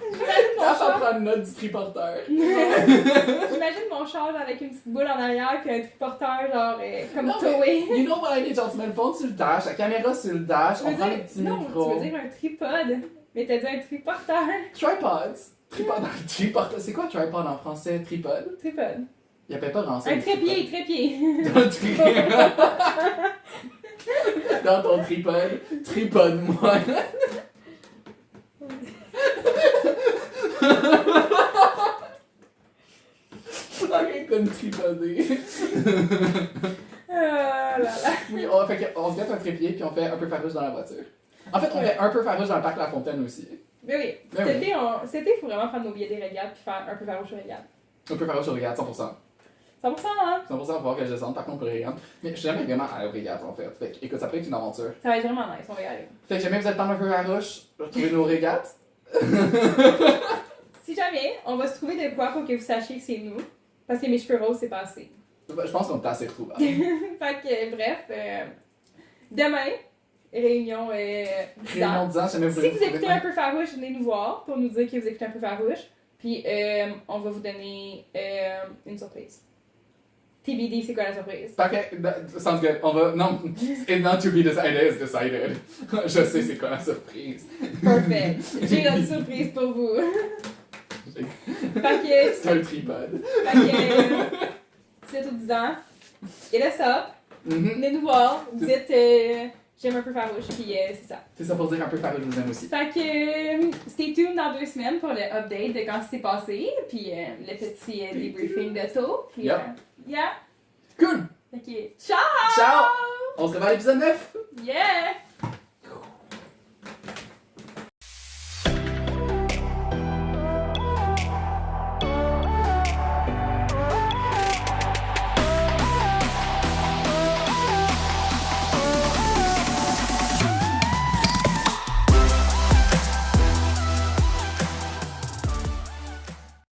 J'imagine mon T'as char. pas prendre note du triporteur. J'imagine mon char genre, avec une petite boule en arrière puis un triporteur genre comme Non, towé. You know what I mean? Genre, tu mets le phone sur le dash, la caméra sur le dash, Tu on veux prend dire- les petits non, micros. tu veux dire un tripode. Mais t'as dit un triporteur. Tripods. Tripod. Triporteur. C'est quoi tripod en français? Tripod? Tripode. Il appelle pas grand Un trépied, trépied. Dans le tripod. Dans ton tripod. Tripode-moi. Arrête de me tripoder. Là là. Oui, on se gâte un trépied puis on fait un peu farouche dans la voiture. En fait, on fait un peu farouche dans le parc La Fontaine aussi. Mais oui, Ben cet été, il faut vraiment prendre nos billets des régates puis faire un peu farouche aux régates. Un peu farouche au regarde, 100%. 100%, hein? 100% pour voir que je descende, par contre pour les regards. Mais je suis jamais vraiment à au regarde en fait. Fait que, écoute, ça peut être une aventure. Ça va être vraiment nice, on va y aller. Fait que jamais vous êtes pas un peu farouche, retrouvez nos régates. Si jamais, on va se trouver de quoi pour que vous sachiez que c'est nous. Parce que mes cheveux roses, c'est passé. Je pense qu'on est assez retrouvable. Fait que, bref, demain, réunion Réunion bizarre. 10 ans, jamais vous Si voulez vous écoutez un peu farouche, venez nous voir pour nous dire que vous écoutez un peu farouche. Puis on va vous donner une surprise. TBD, c'est quoi la surprise? Okay, that sounds good. On va. Non, it's not to be decided, it's decided. Je sais c'est quoi la surprise. Parfait. J'ai une surprise pour vous. Fait que, C'est un tripod. c'est tout 10 ans. Et là, ça, Mhm. venez nous voir. Vous dites, j'aime un peu farouche, puis c'est ça. C'est ça pour dire un peu faire je vous aime aussi. Fait que, stay tuned dans 2 semaines pour le update de quand c'est passé, puis le petit debriefing de tôt. Puis, Yep. yeah. Cool! Fait que, ciao! Ciao! On se revoit à l'épisode 9! Yeah!